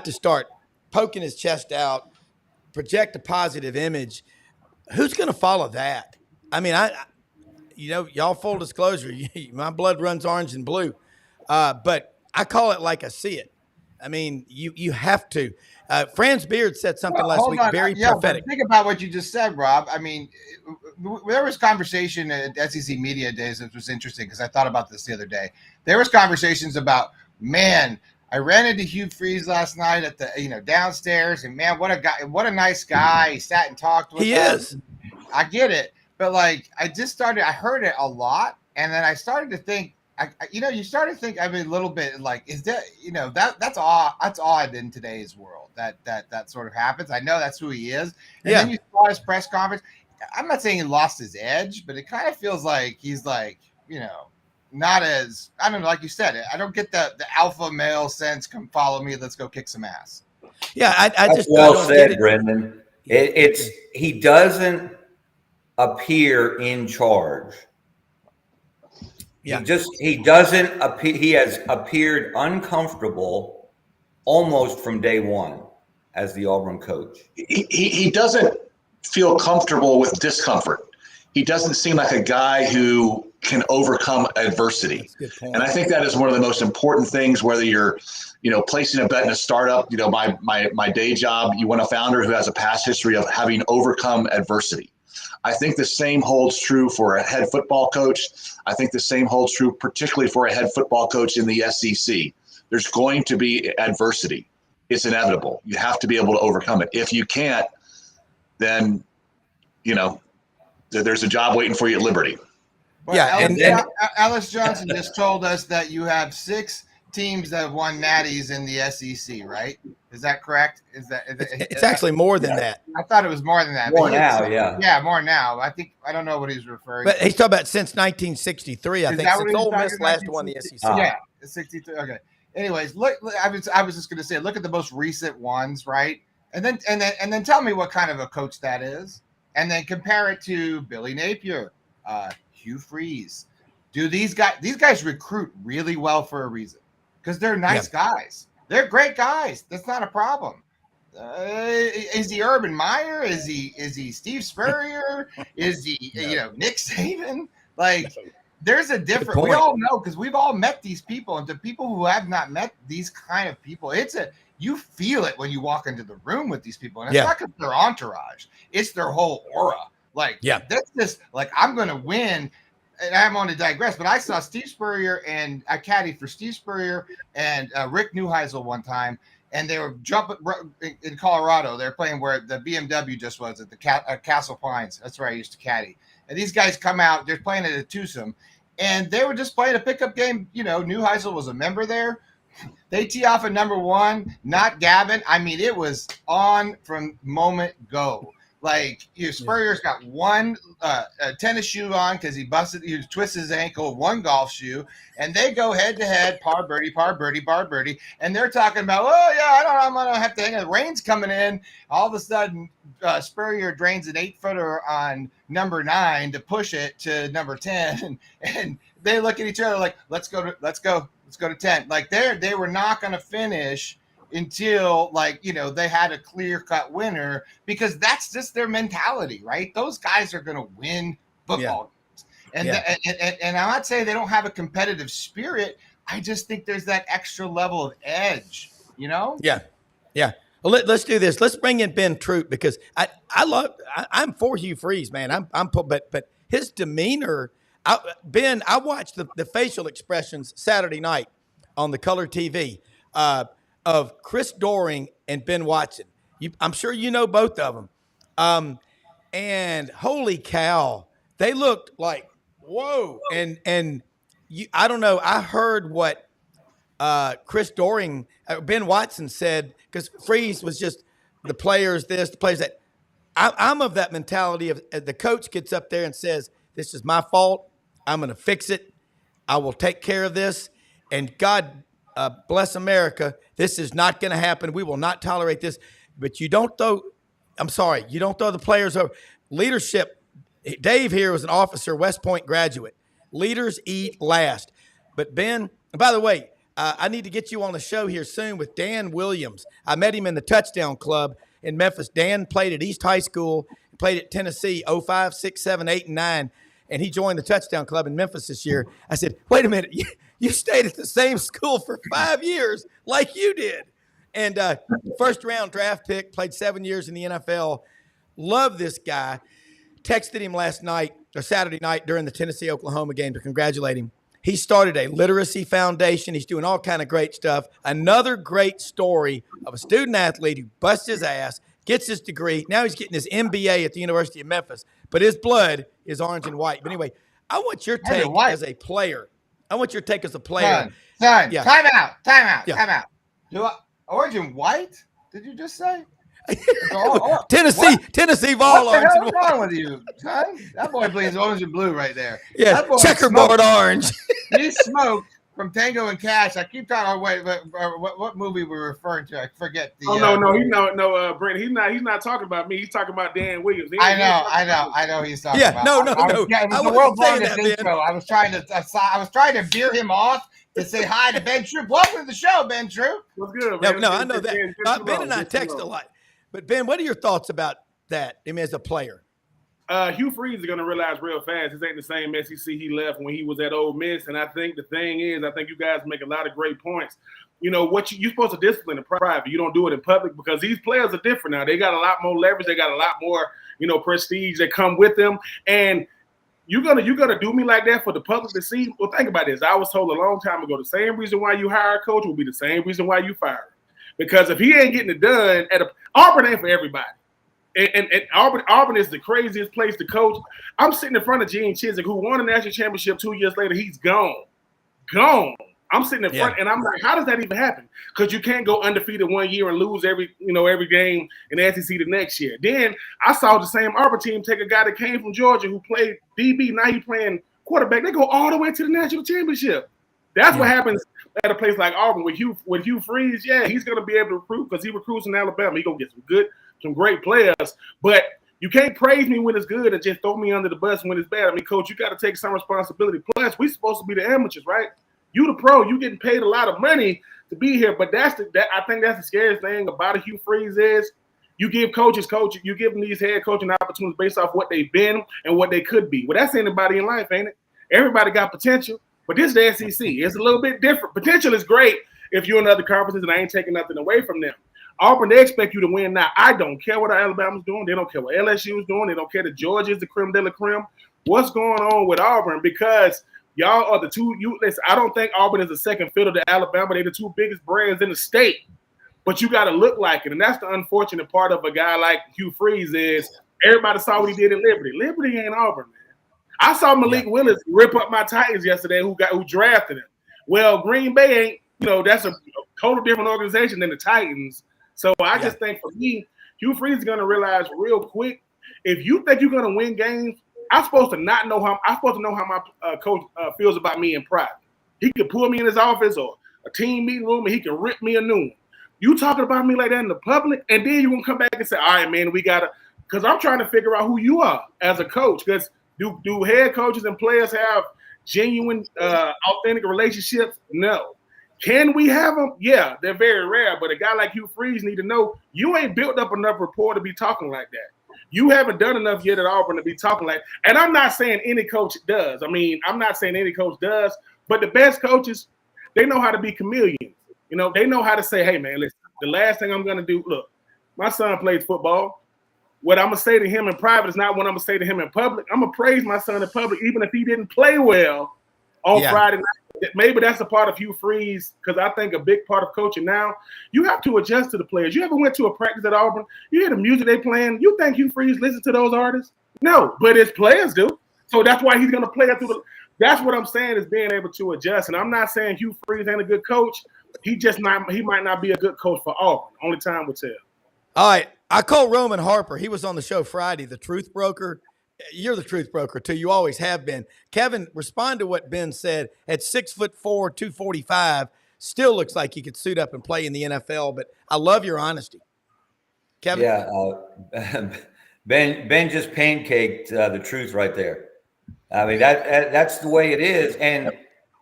S1: to start poking his chest out, project a positive image. Who's going to follow that? I mean, y'all full disclosure, my blood runs orange and blue, but I call it like I see it. I mean, you have to. Franz Beard said something last week, very prophetic.
S2: Think about what you just said, Rob. I mean, there was conversation at SEC Media Days that was interesting, because I thought about this the other day. There was conversations about, man, I ran into Hugh Freeze last night at the downstairs, and man, what a nice guy. He sat and talked with us. I get it, but like I heard it a lot, and then I started to think, you start to think, a little bit like, is that, that's odd in today's world that sort of happens. I know that's who he is. And then you saw his press conference. I'm not saying he lost his edge, but it kind of feels like he's like, not as, I don't know, like you said, I don't get the alpha male sense. Come follow me. Let's go kick some ass.
S1: Yeah. I just
S6: well said, Brendan. He doesn't appear in charge.
S1: Yeah.
S6: He doesn't appear. He has appeared uncomfortable almost from day one as the Auburn coach.
S5: He doesn't feel comfortable with discomfort. He doesn't seem like a guy who can overcome adversity. And I think that is one of the most important things, whether you're, placing a bet in a startup, my day job, you want a founder who has a past history of having overcome adversity. I think the same holds true for a head football coach. I think the same holds true particularly for a head football coach in the SEC. There's going to be adversity. It's inevitable. You have to be able to overcome it. If you can't, then, there's a job waiting for you at Liberty.
S2: Well, yeah, Ellis Johnson just told us that you have 6 teams that have won natties in the SEC, right? Is that correct?
S1: It's actually more than that.
S2: I thought it was more than that.
S6: More now, yeah.
S2: Yeah, more now. I don't know what he's referring to.
S1: But he's talking about since 1963. I think since Ole Miss last won the SEC.
S2: Yeah, 63. Okay. Anyways, look, I was just going to say, look at the most recent ones, right? And then tell me what kind of a coach that is, and then compare it to Billy Napier, Hugh Freeze. Do these guys recruit really well for a reason? Because they're nice guys. They're great guys. That's not a problem. Is he Urban Meyer? Is he Steve Spurrier? Is he Nick Saban? Like, there's a difference. We all know, because we've all met these people, and to people who have not met these kind of people, you feel it when you walk into the room with these people, and it's not because their entourage; it's their whole aura. Like, that's just like, I'm going to win. And I'm on to digress, but I saw Steve Spurrier and I caddied for Steve Spurrier and Rick Neuheisel one time, and they were jumping in Colorado. They're playing where the BMW just was at the Castle Pines. That's where I used to caddy. And these guys come out. They're playing at a twosome, and they were just playing a pickup game. Neuheisel was a member there. They tee off at number 1, not Gavin. I mean, it was on from moment go. Like, Spurrier's got one tennis shoe on because he twisted his ankle, one golf shoe, and they go head to head, par birdie, par birdie, par birdie, and they're talking about, I'm gonna have to hang on. The rain's coming in. All of a sudden, Spurrier drains an 8-footer on number 9 to push it to number 10, and they look at each other like, let's go to 10. Like, they were not gonna finish until they had a clear-cut winner, because that's just their mentality, right? Those guys are going to win football games. And I'm not saying they don't have a competitive spirit. I just think there's that extra level of edge,
S1: Yeah. Well, let's do this. Let's bring in Ben Troupe, because I'm for Hugh Freeze, man. But his demeanor, Ben, I watched the facial expressions Saturday night on the color TV of Chris Doering and Ben Watson. I'm sure you know both of them. And holy cow, they looked like, whoa. And I don't know. I heard what Chris Doering, Ben Watson said, because Freeze was just the players that. I'm of that mentality of the coach gets up there and says, this is my fault. I'm going to fix it. I will take care of this. And God bless America. This is not going to happen. We will not tolerate this. But you don't throw the players over. Leadership, Dave here was an officer, West Point graduate. Leaders eat last. But Ben, and by the way, I need to get you on the show here soon with Dan Williams. I met him in the Touchdown Club in Memphis. Dan played at East High School, played at Tennessee 05, 6, 7, 8, and 9, and he joined the Touchdown Club in Memphis this year. I said, wait a minute, you stayed at the same school for 5 years like you did. And first-round draft pick, played 7 years in the NFL. Love this guy. Texted him last night or Saturday night during the Tennessee-Oklahoma game to congratulate him. He started a literacy foundation. He's doing all kind of great stuff. Another great story of a student athlete who busts his ass, gets his degree. Now he's getting his MBA at the University of Memphis. But his blood is orange and white. But anyway, I want your take as a player. I want your take as a player.
S2: Son,
S1: Yeah.
S2: time out.
S1: Yeah.
S2: Origin White? Did you just say?
S1: Tennessee Vol.
S2: What the hell is wrong with you, son? That boy plays orange and blue right there.
S1: Yeah,
S2: That boy
S1: checkerboard
S2: smoked.
S1: orange.
S2: He smoked from Tango and Cash. I keep trying to wait. What movie we're referring to? I forget the.
S7: No, Brent. He's not talking about me. He's talking about Dan Williams.
S2: I know. He's talking about.
S1: No.
S2: It was the world longest intro. I was trying to veer him off to say hi to Ben Troupe. Welcome to the show, Ben Troupe.
S7: What's good,
S1: man? No, I know that. Ben and I text a lot. But Ben, what are your thoughts about that? I mean, as a player.
S7: Hugh Freeze is going to realize real fast this ain't the same SEC he left when he was at Ole Miss. And I think the thing is, I think you guys make a lot of great points. You know, what you're supposed to discipline in private. You don't do it in public because these players are different now. They got a lot more leverage. They got a lot more, prestige that come with them. And you're gonna do me like that for the public to see? Well, think about this. I was told a long time ago, the same reason why you hire a coach will be the same reason why you fire him. Because if he ain't getting it done Auburn ain't for everybody. And Auburn is the craziest place to coach. I'm sitting in front of Gene Chizik, who won a national championship 2 years later. He's gone. I'm sitting in front, and I'm like, how does that even happen? Because you can't go undefeated 1 year and lose every game in the SEC the next year. Then I saw the same Auburn team take a guy that came from Georgia who played DB. Now he's playing quarterback. They go all the way to the national championship. That's what happens at a place like Auburn with Hugh Freeze. Yeah, he's going to be able to recruit because he recruits in Alabama. He's going to get some great players. But you can't praise me when it's good and just throw me under the bus when it's bad. I mean, Coach, you got to take some responsibility. Plus, we're supposed to be the amateurs, right? You the pro. You getting paid a lot of money to be here. But I think that's the scariest thing about a Hugh Freeze is you give you give them these head coaching opportunities based off what they've been and what they could be. Well, that's anybody in life, ain't it? Everybody got potential. But this is the SEC. It's a little bit different. Potential is great if you're in other conferences, and I ain't taking nothing away from them. Auburn, they expect you to win now. I don't care what Alabama's doing. They don't care what LSU is doing. They don't care that Georgia is the creme de la creme. What's going on with Auburn? Because y'all are the two. Listen, I don't think Auburn is the second fiddle to Alabama. They're the two biggest brands in the state. But you got to look like it. And that's the unfortunate part of a guy like Hugh Freeze is everybody saw what he did in Liberty. Liberty ain't Auburn, man. I saw Malik Willis rip up my Titans yesterday who drafted him. Well, Green Bay ain't, that's a total different organization than the Titans. So I just think for me, Hugh Freeze is going to realize real quick, if you think you're going to win games, I'm supposed to know how my coach feels about me in private. He could pull me in his office or a team meeting room and he can rip me a new one. You talking about me like that in the public, and then you're going to come back and say, all right, man, we got to – because I'm trying to figure out who you are as a coach. Because do head coaches and players have genuine, authentic relationships? No. Can we have them? Yeah, they're very rare. But a guy like Hugh Freeze need to know you ain't built up enough rapport to be talking like that. You haven't done enough yet at Auburn to be talking like – and I'm not saying any coach does. I mean, I'm not saying any coach does. But the best coaches, they know how to be chameleons. They know how to say, hey, man, listen, the last thing I'm going to do – look, my son plays football. What I'm going to say to him in private is not what I'm going to say to him in public. I'm going to praise my son in public even if he didn't play well on Friday night. Maybe that's a part of Hugh Freeze because I think a big part of coaching now, you have to adjust to the players. You ever went to a practice at Auburn? You hear the music they playing? You think Hugh Freeze listens to those artists? No, but his players do. So that's why he's going to play it through the – that's what I'm saying is being able to adjust. And I'm not saying Hugh Freeze ain't a good coach. He might not be a good coach for Auburn. Only time will tell.
S1: All right. I called Roman Harper. He was on the show Friday, the truth broker. You're the truth broker, too. You always have been. Kevin, respond to what Ben said. At 6'4", 245, still looks like he could suit up and play in the NFL, but I love your honesty. Kevin?
S6: Yeah, Ben just pancaked the truth right there. I mean, that's the way it is. And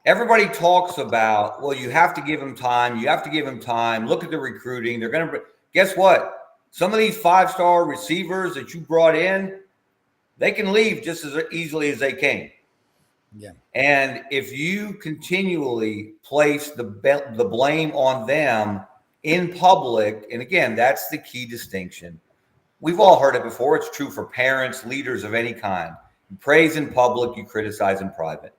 S6: everybody talks about, well, you have to give him time. You have to give him time. Look at the recruiting. They're going to – guess what? Some of these five-star receivers that you brought in, they can leave just as easily as they came.
S1: Yeah.
S6: And if you continually place the blame on them in public, and again, that's the key distinction. We've all heard it before. It's true for parents, leaders of any kind. You praise in public, you criticize in private.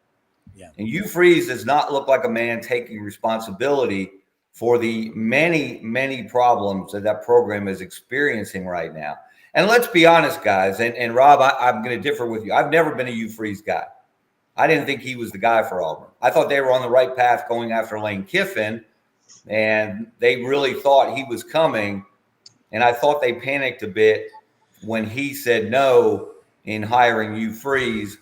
S1: Yeah.
S6: And Hugh Freeze does not look like a man taking responsibility for the many, many problems that program is experiencing right now. And let's be honest, guys, and Rob, I'm going to differ with you. I've never been a Hugh Freeze guy. I didn't think he was the guy for Auburn. I thought they were on the right path going after Lane Kiffin, and they really thought he was coming. And I thought they panicked a bit when he said no in hiring Hugh Freeze.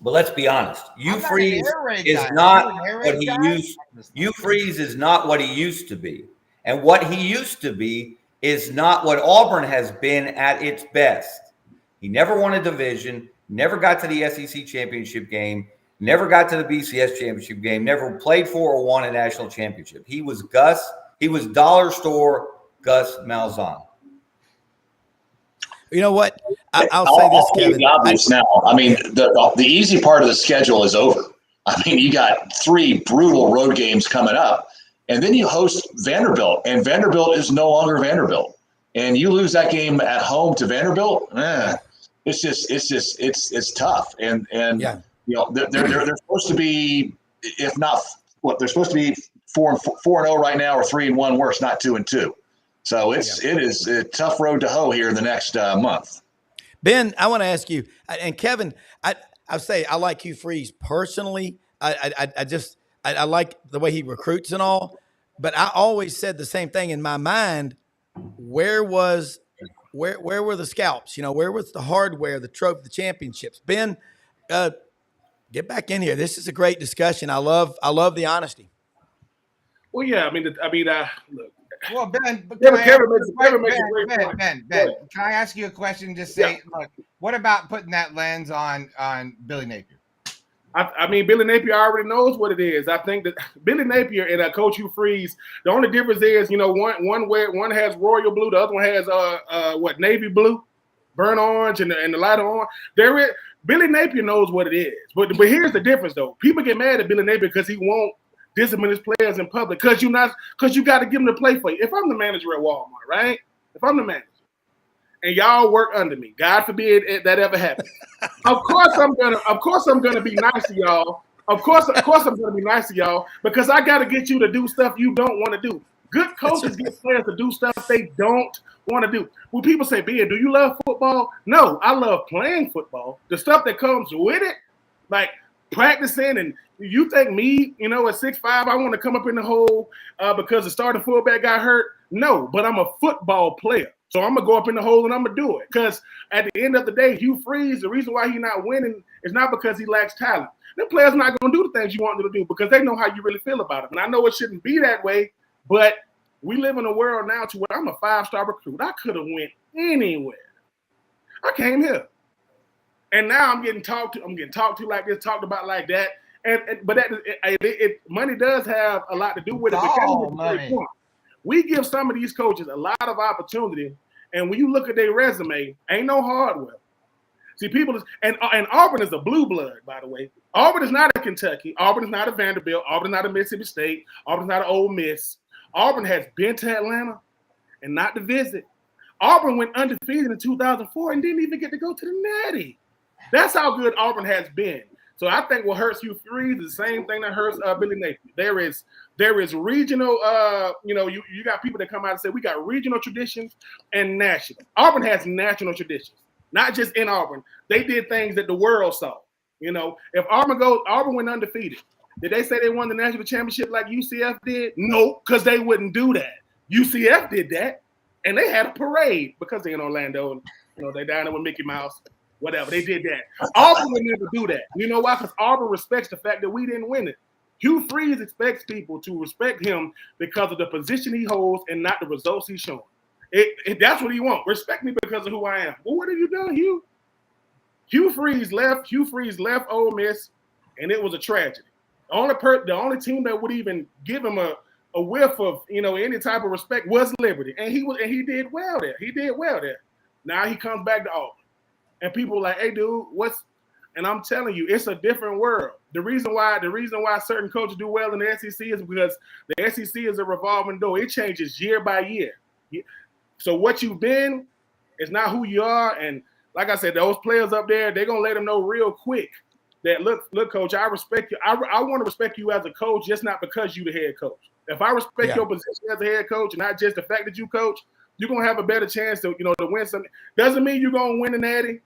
S6: But let's be honest, Hugh Freeze is not what he used. Hugh Freeze is not what he used to be, and what he used to be is not what Auburn has been at its best. He never won a division, never got to the SEC championship game, never got to the BCS championship game, never played for or won a national championship. He was dollar store Gus Malzahn.
S1: You know what? I'll say this, Kevin.
S5: The obvious now. I mean, the easy part of the schedule is over. I mean, you got 3 brutal road games coming up, and then you host Vanderbilt, and Vanderbilt is no longer Vanderbilt. And you lose that game at home to Vanderbilt, it's tough. And
S1: yeah.
S5: You know, they're supposed to be, if not what they're supposed to be 4-0 right now, or 3-1 worse, not 2-2. So it is a tough road to hoe here in the next month.
S1: Ben, I want to ask you, and Kevin, I say I like Hugh Freeze personally. I like the way he recruits and all, but I always said the same thing in my mind. Where were the scalps? You know, where was the hardware, the Troupe, the championships? Ben, get back in here. This is a great discussion. I love the honesty.
S7: Well, yeah, I mean, look.
S2: Well, Ben,
S7: Ben,
S2: can I ask you a question? Just say, look, what about putting that lens on Billy Napier?
S7: I mean, Billy Napier already knows what it is. I think that Billy Napier and Coach Hugh Freeze, the only difference is, you know, one has royal blue, the other one has navy blue, burnt orange, and the lighter orange. Billy Napier knows what it is. But here's the difference, though. People get mad at Billy Napier because he won't discipline his players in public because you got to give them to play for you. If I'm the manager at Walmart, right? If I'm the manager and y'all work under me, God forbid that ever happens. Of course I'm gonna be nice to y'all. Of course I'm gonna be nice to y'all because I got to get you to do stuff you don't want to do. Good coaches get players to do stuff they don't want to do. When people say, "Ben, do you love football?" No, I love playing football. The stuff that comes with it, like practicing, and you think me, you know, at 6'5", I want to come up in the hole because the starting fullback got hurt? No, but I'm a football player. So I'm going to go up in the hole and I'm going to do it. Because at the end of the day, Hugh Freeze, the reason why he's not winning is not because he lacks talent. The players not going to do the things you want them to do because they know how you really feel about them. And I know it shouldn't be that way, but we live in a world now to where I'm a 5-star recruit. I could have went anywhere. I came here. And now I'm getting talked to like this, talked about like that. But money does have a lot to do with it.
S2: All money.
S7: We give some of these coaches a lot of opportunity, and when you look at their resume, ain't no hardware. See, and Auburn is a blue blood, by the way. Auburn is not a Kentucky. Auburn is not a Vanderbilt. Auburn is not a Mississippi State. Auburn is not an Ole Miss. Auburn has been to Atlanta and not to visit. Auburn went undefeated in 2004 and didn't even get to go to the Natty. That's how good Auburn has been. So I think what hurts Hugh Freeze is the same thing that hurts Billy Napier. There is regional, you got people that come out and say we got regional traditions and national. Auburn has national traditions, not just in Auburn. They did things that the world saw. You know, if Auburn went undefeated. Did they say they won the national championship like UCF did? No, because they wouldn't do that. UCF did that, and they had a parade because they're in Orlando and they down there with Mickey Mouse. Whatever, they did that. Auburn would never do that. You know why? Because Auburn respects the fact that we didn't win it. Hugh Freeze expects people to respect him because of the position he holds and not the results he's showing. That's what he wants. Respect me because of who I am. Well, what have you done, Hugh? Hugh Freeze left Ole Miss, and it was a tragedy. The only team that would even give him a whiff of any type of respect was Liberty, and he did well there. Now he comes back to Auburn. And people are like, hey, dude, and I'm telling you, it's a different world. The reason why certain coaches do well in the SEC is because the SEC is a revolving door. It changes year by year. So what you've been is not who you are. And like I said, those players up there, they're going to let them know real quick that, look, coach, I respect you. I want to respect you as a coach, just not because you're the head coach. If I respect your position as a head coach, and not just the fact that you coach, you're going to have a better chance to win something. Doesn't mean you're going to win the Natty.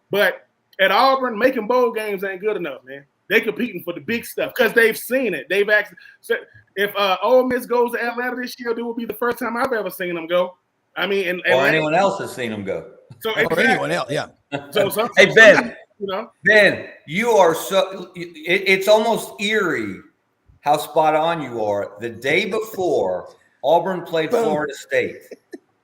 S7: But At Auburn, making bowl games ain't good enough, man. They competing for the big stuff because they've seen it. They've actually said, if Ole Miss goes to Atlanta this year, it will be the first time I've ever seen them go. I mean, and
S6: or anyone else has seen them go.
S7: So
S1: or anyone else, yeah.
S7: So
S6: hey Ben,
S7: you
S6: Ben, you are so. It's almost eerie how spot on you are. The day before Auburn played Florida State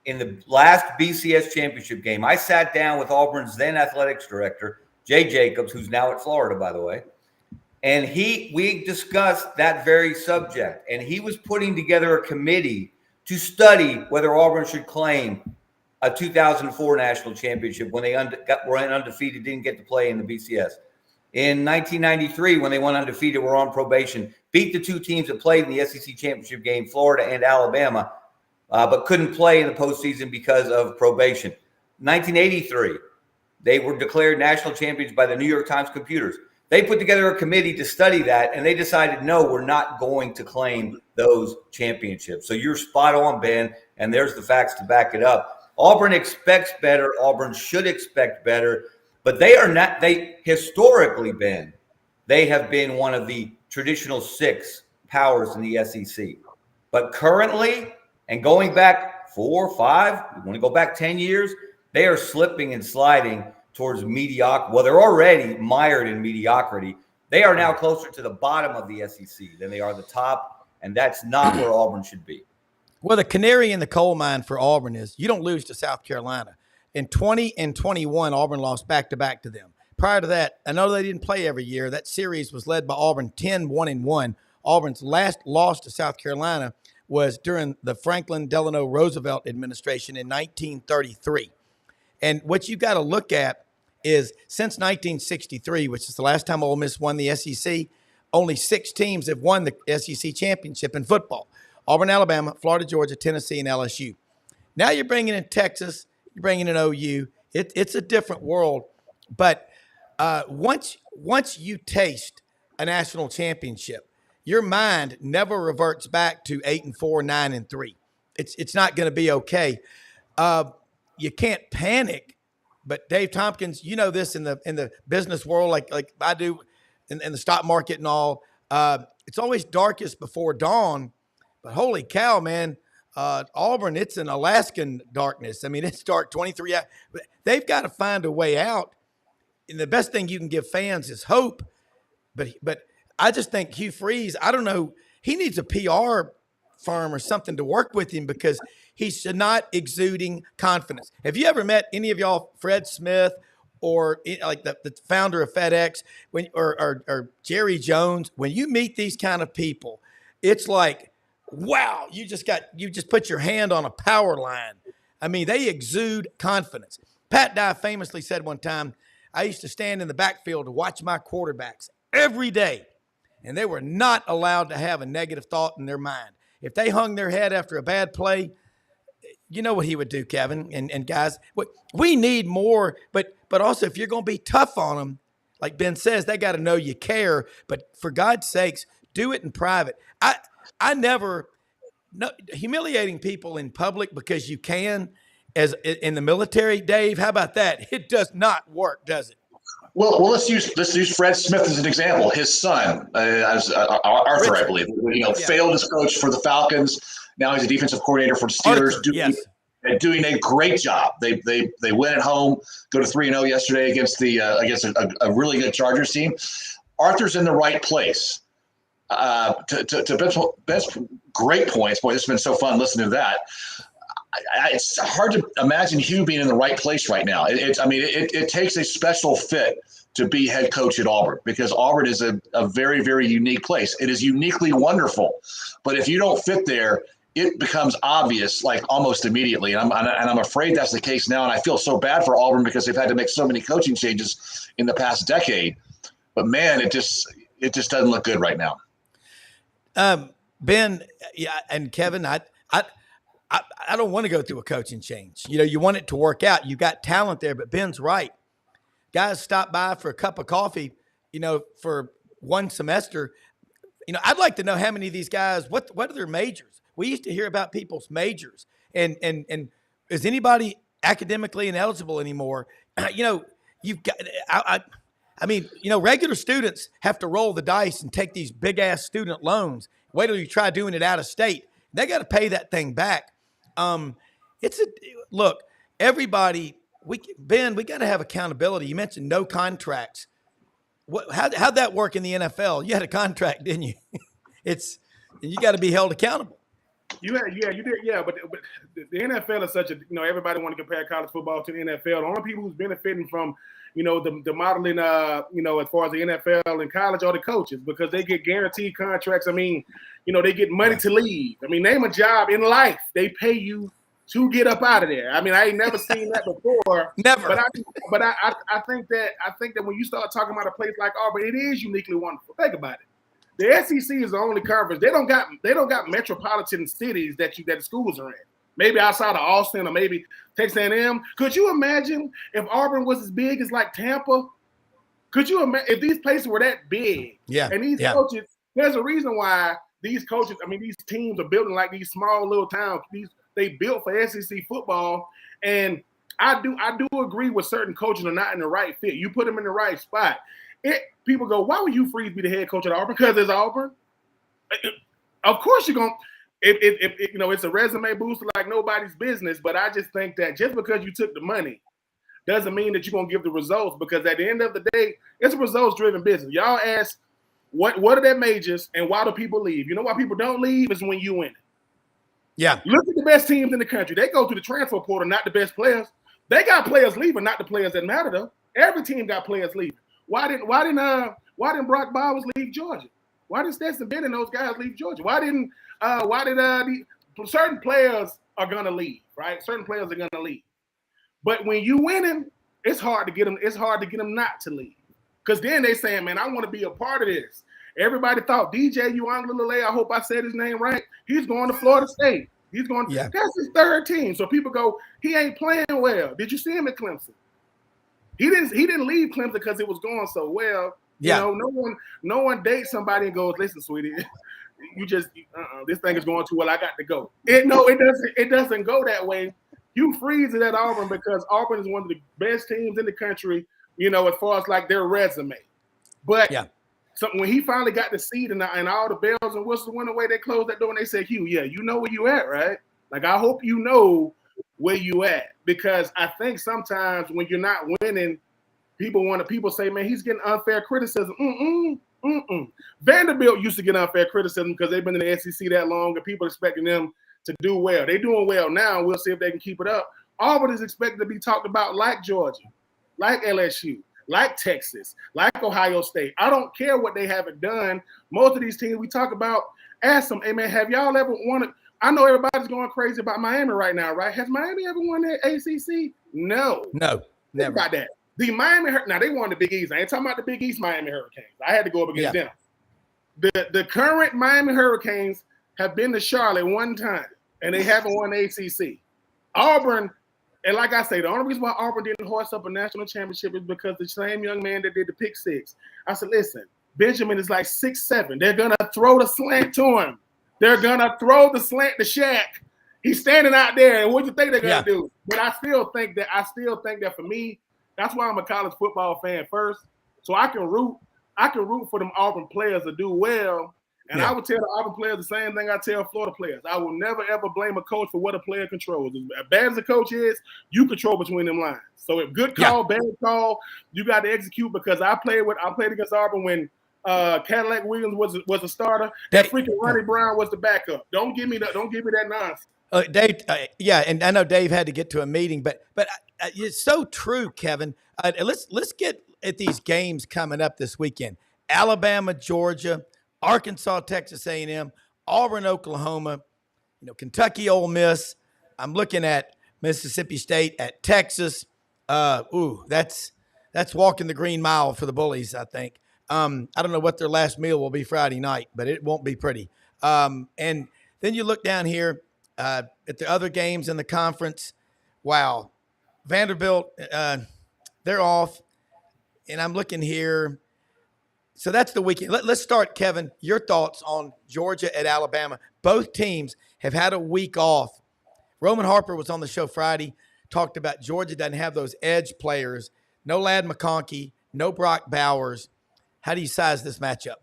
S6: in the last BCS championship game, I sat down with Auburn's then athletics director, Jay Jacobs, who's now at Florida, by the way. And we discussed that very subject. And he was putting together a committee to study whether Auburn should claim a 2004 national championship when they were undefeated, didn't get to play in the BCS. In 1993, when they went undefeated, were on probation, beat the two teams that played in the SEC championship game, Florida and Alabama, but couldn't play in the postseason because of probation. 1983, they were declared national champions by the New York Times computers. They put together a committee to study that, and they decided, no, we're not going to claim those championships. So you're spot on, Ben, and there's the facts to back it up. Auburn expects better. Auburn should expect better, but they are not. They historically, Ben, they have been one of the traditional six powers in the SEC. But currently, and going back 4 or 5, you want to go back 10 years, they are slipping and sliding towards mediocrity. Well, they're already mired in mediocrity. They are now closer to the bottom of the SEC than they are the top, and that's not where Auburn should be.
S1: Well, the canary in the coal mine for Auburn is you don't lose to South Carolina. In 20 and 21, Auburn lost back-to-back to them. Prior to that, I know they didn't play every year. That series was led by Auburn 10-1-1. Auburn's last loss to South Carolina was during the Franklin Delano Roosevelt administration in 1933. And what you got to look at is since 1963, which is the last time Ole Miss won the SEC, only 6 teams have won the SEC championship in football. Auburn, Alabama, Florida, Georgia, Tennessee, and LSU. Now you're bringing in Texas, you're bringing in OU. It's a different world. But once you taste a national championship, your mind never reverts back to 8-4, 9-3. It's not going to be okay. You can't panic, but Dave Tompkins, you know this in the business world, like I do in the stock market and all. It's always darkest before dawn, but holy cow, man, Auburn, it's an Alaskan darkness. I mean, it's dark 23 hours. They've got to find a way out. And the best thing you can give fans is hope. But I just think Hugh Freeze, I don't know, he needs a PR firm or something to work with him because he's not exuding confidence. Have you ever met any of y'all, Fred Smith or like the founder of FedEx or Jerry Jones? When you meet these kind of people, it's like, wow, you just put your hand on a power line. I mean, they exude confidence. Pat Dye famously said one time, I used to stand in the backfield to watch my quarterbacks every day, and they were not allowed to have a negative thought in their mind. If they hung their head after a bad play, you know what he would do, Kevin and guys. We need more, but also if you're going to be tough on them, like Ben says, they got to know you care. But for God's sakes, do it in private. I never humiliating people in public because you can, as in the military, Dave. How about that? It does not work, does it?
S5: Well, let's use Fred Smith as an example. His son, Arthur,
S1: Richard.
S5: I believe, failed as coach for the Falcons. Now he's a defensive coordinator for the Steelers.
S1: Arthur,
S5: doing a great job. They win at home, go to 3-0 yesterday against a really good Chargers team. Arthur's in the right place. To Ben's great points. Boy, this has been so fun listening to that. It's hard to imagine Hugh being in the right place right now. It takes a special fit to be head coach at Auburn because Auburn is a very, very unique place. It is uniquely wonderful, but if you don't fit there, it becomes obvious like almost immediately. And I'm afraid that's the case now. And I feel so bad for Auburn because they've had to make so many coaching changes in the past decade. But man, it just doesn't look good right now.
S1: Ben, and Kevin, I don't want to go through a coaching change. You know, you want it to work out. You got talent there, but Ben's right. Guys stop by for a cup of coffee, for one semester. I'd like to know how many of these guys, what are their majors? We used to hear about people's majors and is anybody academically ineligible anymore? you've got. I mean, regular students have to roll the dice and take these big ass student loans. Wait till you try doing it out of state. They got to pay that thing back. Look, everybody. Ben, we got to have accountability. You mentioned no contracts. How'd that work in the NFL? You had a contract, didn't you? You got to be held accountable.
S7: You did, but the NFL is such a, everybody want to compare college football to the NFL. The only people who's benefiting from, the modeling, as far as the NFL and college are the coaches, because they get guaranteed contracts. I mean, they get money to leave. I mean, name a job in life, they pay you to get up out of there. I mean, I ain't never seen that before.
S1: Never.
S7: But I think that when you start talking about a place like Auburn, it is uniquely wonderful. Think about it. The SEC is the only conference. They don't got metropolitan cities that the schools are in. Maybe outside of Austin or maybe Texas A&M. Could you imagine if Auburn was as big as like Tampa? Could you imagine if these places were that big?
S1: Yeah.
S7: And these coaches, there's a reason why these coaches, these teams are building like these small little towns. They built for SEC football, and I do agree with certain coaches are not in the right fit. You put them in the right spot. People go, why would Hugh Freeze be the head coach at Auburn? Because it's Auburn. Of course you're going to – it's a resume booster like nobody's business, but I just think that just because you took the money doesn't mean that you're going to give the results, because at the end of the day, it's a results-driven business. Y'all ask, what are their majors and why do people leave? You know why people don't leave is when you win it.
S1: Yeah.
S7: Look at the best teams in the country. They go through the transfer portal, not the best players. They got players leaving, not the players that matter, though. Every team got players leaving. Why didn't Brock Bowers leave Georgia? Why did Stetson Bennett and those guys leave Georgia? Why did certain players are gonna leave, right? Certain players are gonna leave. But when you winning, it's hard to get them. It's hard to get them not to leave, because then they saying, "Man, I want to be a part of this." Everybody thought DJ Uiagalelei, I hope I said his name right. He's going to Florida State. He's going. Yeah. That's his third team. So people go, he ain't playing well. Did you see him at Clemson? He didn't leave Clemson because it was going so well.
S1: Yeah.
S7: No one dates somebody and goes, "Listen, sweetie, you just this thing is going too well. I got to go." It doesn't go that way. Hugh Freeze is at Auburn because Auburn is one of the best teams in the country. As far as like their resume. But so when he finally got the seat and all the bells and whistles went away, they closed that door and they said, "Hugh, you know where you at, right? Like, I hope you know where you at," because I think sometimes when you're not winning, people say, "Man, he's getting unfair criticism." Vanderbilt used to get unfair criticism because they've been in the SEC that long and people expecting them to do well. They're doing well now. We'll see if they can keep it up. Auburn is expected to be talked about like Georgia, like LSU, like Texas, like Ohio State. I don't care what they haven't done. Most of these teams we talk about, ask them, "Hey, man, have y'all ever won it?" I know everybody's going crazy about Miami right now, right? Has Miami ever won the ACC? No.
S1: No, never.
S7: Think about that. The Miami – now, they won the Big East. I ain't talking about the Big East Miami Hurricanes. I had to go up against them. The current Miami Hurricanes have been to Charlotte one time, and they haven't won the ACC. Auburn – and like I say, the only reason why Auburn didn't hoist up a national championship is because the same young man that did the pick six. I said, listen, Benjamin is like 6'7". They're going to throw the slant to him. They're going to throw the slant to Shaq. He's standing out there, and what do you think they're going to do? But I still think that for me, that's why I'm a college football fan first. So I can root for them Auburn players to do well. And I would tell the Auburn players the same thing I tell Florida players. I will never, ever blame a coach for what a player controls. As bad as a coach is, you control between them lines. So if good call, bad call, you got to execute, because I played against Auburn when Cadillac Williams was a starter. That freaking Ronnie Brown was the backup. Don't give me that nonsense.
S1: Dave, and I know Dave had to get to a meeting, but it's so true, Kevin. Let's get at these games coming up this weekend: Alabama, Georgia, Arkansas, Texas A&M, Auburn, Oklahoma, Kentucky, Ole Miss. I'm looking at Mississippi State, at Texas. That's walking the green mile for the Bullies, I think. I don't know what their last meal will be Friday night, but it won't be pretty. And then you look down here at the other games in the conference. Wow. Vanderbilt, they're off. And I'm looking here. So that's the weekend. Let's start, Kevin, your thoughts on Georgia at Alabama. Both teams have had a week off. Roman Harper was on the show Friday, talked about Georgia doesn't have those edge players no Ladd McConkey, no Brock Bowers. How do you size this matchup?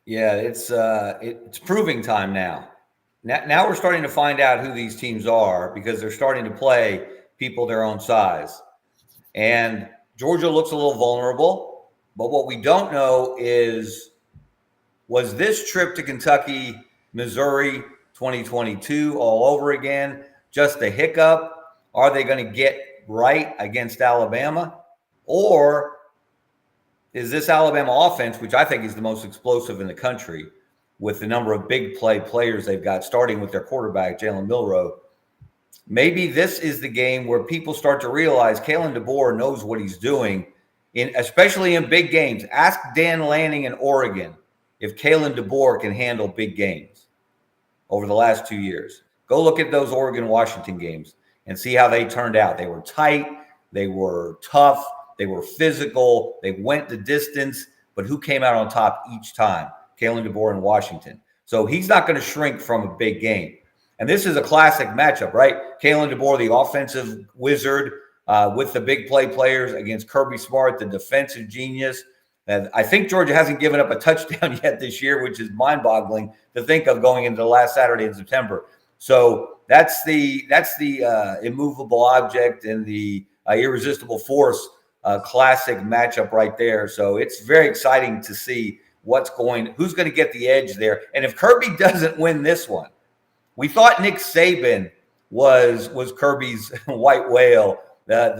S6: Yeah, it's proving time now. Now we're starting to find out who these teams are because they're starting to play people their own size. And Georgia looks a little vulnerable, but what we don't know is, was this trip to Kentucky, Missouri 2022 all over again just a hiccup? Are they going to get right against Alabama? Or is this Alabama offense, which I think is the most explosive in the country, with the number of big players they've got, starting with their quarterback, Jalen Milroe, maybe this is the game where people start to realize Kalen DeBoer knows what he's doing, especially in big games. Ask Dan Lanning in Oregon if Kalen DeBoer can handle big games over the last 2 years. Go look at those Oregon-Washington games and see how they turned out. They were tight. They were tough. They were physical. They went the distance. But who came out on top each time? Kalen DeBoer in Washington. So he's not going to shrink from a big game. And this is a classic matchup, right? Kalen DeBoer, the offensive wizard, with the big players against Kirby Smart, the defensive genius. And I think Georgia hasn't given up a touchdown yet this year, which is mind-boggling to think of going into the last Saturday in September. So that's the immovable object and the irresistible force classic matchup right there. So it's very exciting to see who's going to get the edge there. And if Kirby doesn't win this one, we thought Nick Saban was Kirby's white whale, what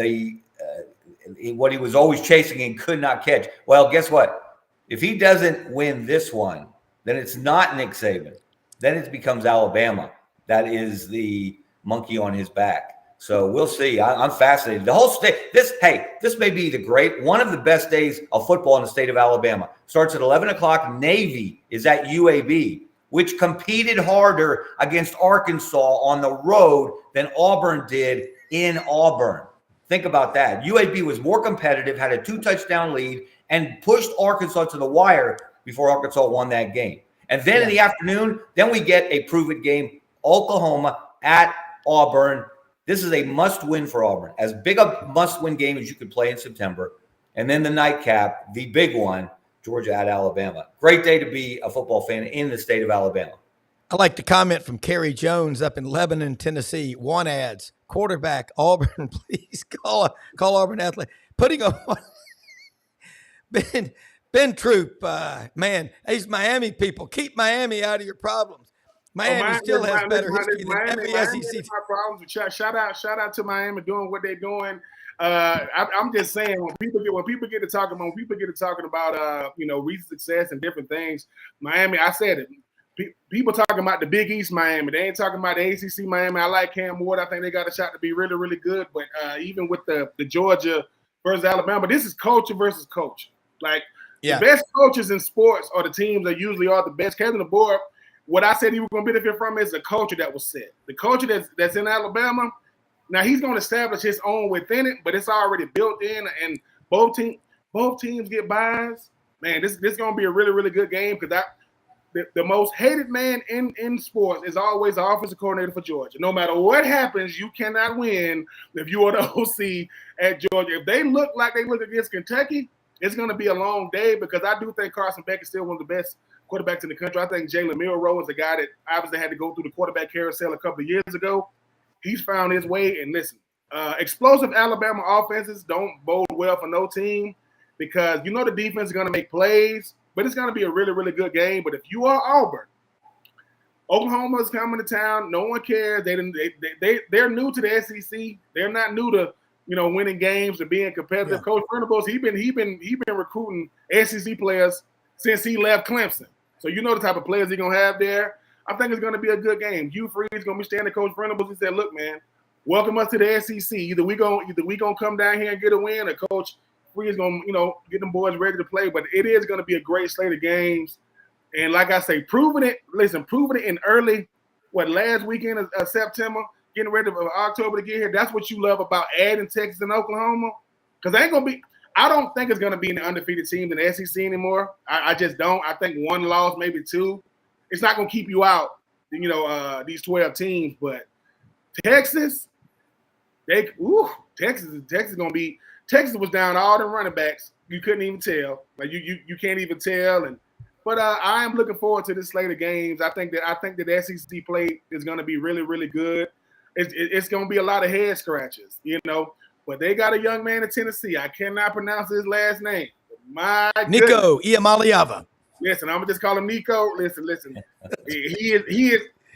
S6: he was always chasing and could not catch. Well, guess what? If he doesn't win this one, then it's not Nick Saban. Then it becomes Alabama. That is the monkey on his back. So we'll see. I'm fascinated. The whole state, this may be one of the best days of football in the state of Alabama. Starts at 11 o'clock. Navy is at UAB, which competed harder against Arkansas on the road than Auburn did in Auburn. Think about that. UAB was more competitive, had a 2-touchdown lead, and pushed Arkansas to the wire before Arkansas won that game. And then in the afternoon, then we get a prove-it game, Oklahoma at Auburn. This is a must-win for Auburn, as big a must-win game as you could play in September. And then the nightcap, the big one, Georgia at Alabama. Great day to be a football fan in the state of Alabama.
S1: I like the comment from Kerry Jones up in Lebanon, Tennessee. One adds, quarterback, Auburn, please call Auburn athlete. Putting on Ben Troupe, man, these Miami people, keep Miami out of your problems. Miami still has better history than every SEC.
S7: Shout out to Miami doing what they're doing. I'm just saying, when people get to talking about recent success and different things, Miami, I said it. People talking about the Big East Miami. They ain't talking about the ACC Miami. I like Cam Ward. I think they got a shot to be really, really good. But even with the Georgia versus Alabama, this is culture versus culture. Like, the best coaches in sports are the teams that usually are the best. Kevin DeBoer, what I said he was going to benefit from is the culture that was set. The culture that's in Alabama, now he's going to establish his own within it, but it's already built in, and both teams get buys. Man, this is going to be a really, really good game, because the most hated man in sports is always the offensive coordinator for Georgia. No matter what happens, you cannot win if you are the OC at Georgia. If they look like they look against Kentucky, it's going to be a long day, because I do think Carson Beck is still one of the best quarterbacks in the country. I think Jalen Milroe is a guy that obviously had to go through the quarterback carousel a couple of years ago. He's found his way. And listen, explosive Alabama offenses don't bode well for no team, because the defense is going to make plays, but it's going to be a really, really good game. But if you are Auburn, Oklahoma is coming to town. No one cares. They're new to the SEC. They're not new to winning games and being competitive. Yeah. Coach Venables, he been recruiting SEC players since he left Clemson. So the type of players he's gonna have there. I think it's gonna be a good game. Hugh Freeze is gonna be standing Coach Venables. He said, "Look, man, welcome us to the SEC. Either we gonna come down here and get a win, or Coach Freeze gonna get them boys ready to play." But it is gonna be a great slate of games. And like I say, proving it in early, last weekend of September, getting ready for October to get here. That's what you love about adding Texas and Oklahoma, because I don't think it's going to be an undefeated team in the SEC anymore. I just don't. I think one loss, maybe two. It's not going to keep you out, these 12 teams. But Texas, Texas is going to be Texas was down all the running backs. You couldn't even tell. Like you can't even tell. But I am looking forward to this slate of games. I think that the SEC play is going to be really, really good. It's going to be a lot of head scratches, you know. But they got a young man in Tennessee. I cannot pronounce his last name. My
S1: Nico Iamaleava.
S7: Listen, I'm gonna just call him Nico. Listen. He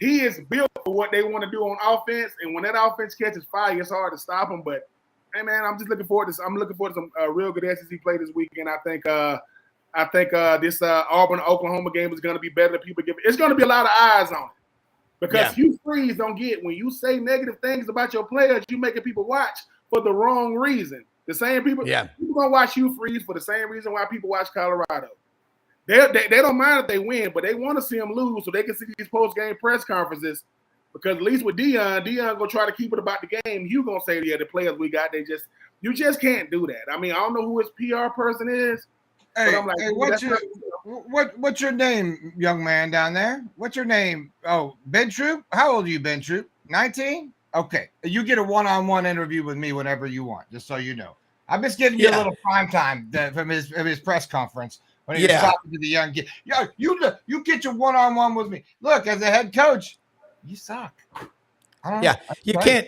S7: is built for what they want to do on offense, and when that offense catches fire, it's hard to stop him. But hey, man, I'm looking forward to some real good SEC play this weekend. I think this Auburn Oklahoma game is going to be better than people give it. It's going to be a lot of eyes on it because Hugh Freeze don't get when you say negative things about your players, you making people watch for the wrong reason. The same people, people gonna watch Hugh Freeze for the same reason why people watch Colorado. They don't mind if they win, but they want to see them lose so they can see these post-game press conferences. Because at least with Deion gonna try to keep it about the game. You gonna say, the players we got, you just can't do that. I mean, I don't know who his PR person is.
S2: Hey, but I'm like, what's your name, young man down there? What's your name? Oh, Ben Troupe? How old are you, Ben Troupe? 19? Okay. You get a one-on-one interview with me whenever you want, just so you know. I'm just giving you a little prime time from his press conference when he was talking to the young kid. You get your one-on-one with me. Look, as a head coach, you suck.
S1: You can't.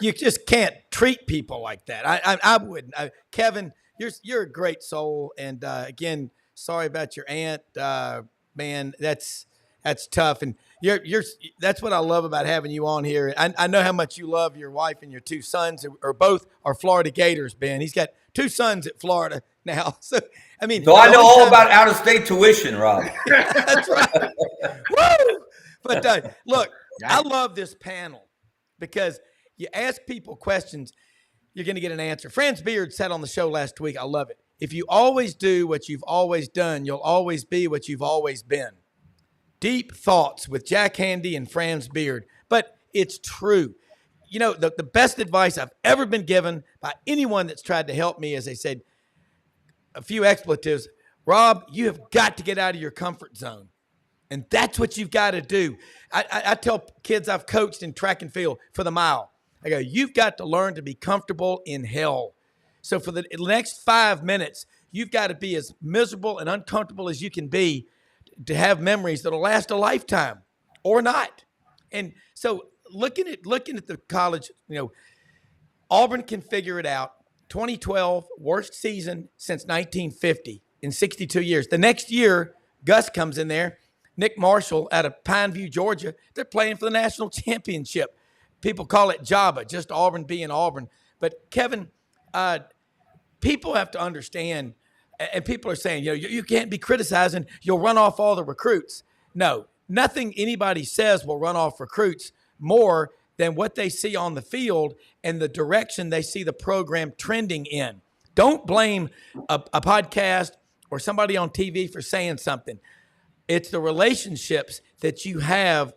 S1: You just can't treat people like that. I wouldn't. Kevin, you're a great soul, and again, sorry about your aunt. Man, that's tough, and that's what I love about having you on here. I know how much you love your wife and your two sons, or both are Florida Gators. Ben, he's got two sons at Florida now. So I mean,
S6: I know all about out-of-state tuition, Rob.
S1: That's right. Woo! But look, I love this panel because you ask people questions, you're going to get an answer. Franz Beard said on the show last week, I love it. If you always do what you've always done, you'll always be what you've always been. Deep thoughts with Jack Handy and Franz Beard. But it's true. You know, the best advice I've ever been given by anyone that's tried to help me is they said a few expletives. Rob, you have got to get out of your comfort zone. And that's what you've got to do. I tell kids I've coached in track and field for the mile, I go, you've got to learn to be comfortable in hell. So for the next 5 minutes, you've got to be as miserable and uncomfortable as you can be to have memories that'll last a lifetime or not. And so looking at the college, you know, Auburn can figure it out. 2012, worst season since 1950 in 62 years. The next year, Gus comes in there. Nick Marshall out of Pineview, Georgia, they're playing for the national championship. People call it Java, just Auburn being Auburn. But, Kevin, people have to understand, and people are saying, you know, you can't be criticizing, you'll run off all the recruits. No, nothing anybody says will run off recruits more than what they see on the field and the direction they see the program trending in. Don't blame a podcast or somebody on TV for saying something. It's the relationships that you have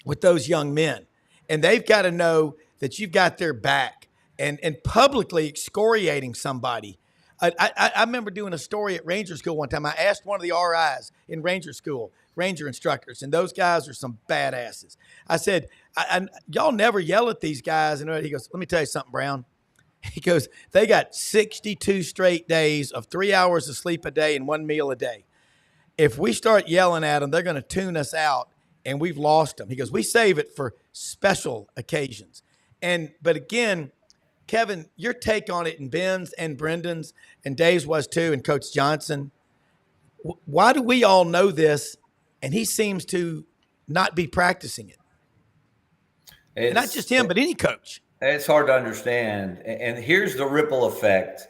S1: with those young men. And they've got to know that you've got their back and publicly excoriating somebody. I remember doing a story at Ranger School one time. I asked one of the RIs in Ranger School, Ranger instructors, and those guys are some badasses. I said, y'all never yell at these guys. And he goes, let me tell you something, Brown. He goes, they got 62 straight days of 3 hours of sleep a day and 1 meal a day. If we start yelling at them, they're going to tune us out, and we've lost them. He goes, we save it for special occasions. But again, Kevin, your take on it, and Ben's and Brendan's and Dave's was too, and Coach Johnson. Why do we all know this, and he seems to not be practicing it? And not just him, but any coach.
S6: It's hard to understand. And here's the ripple effect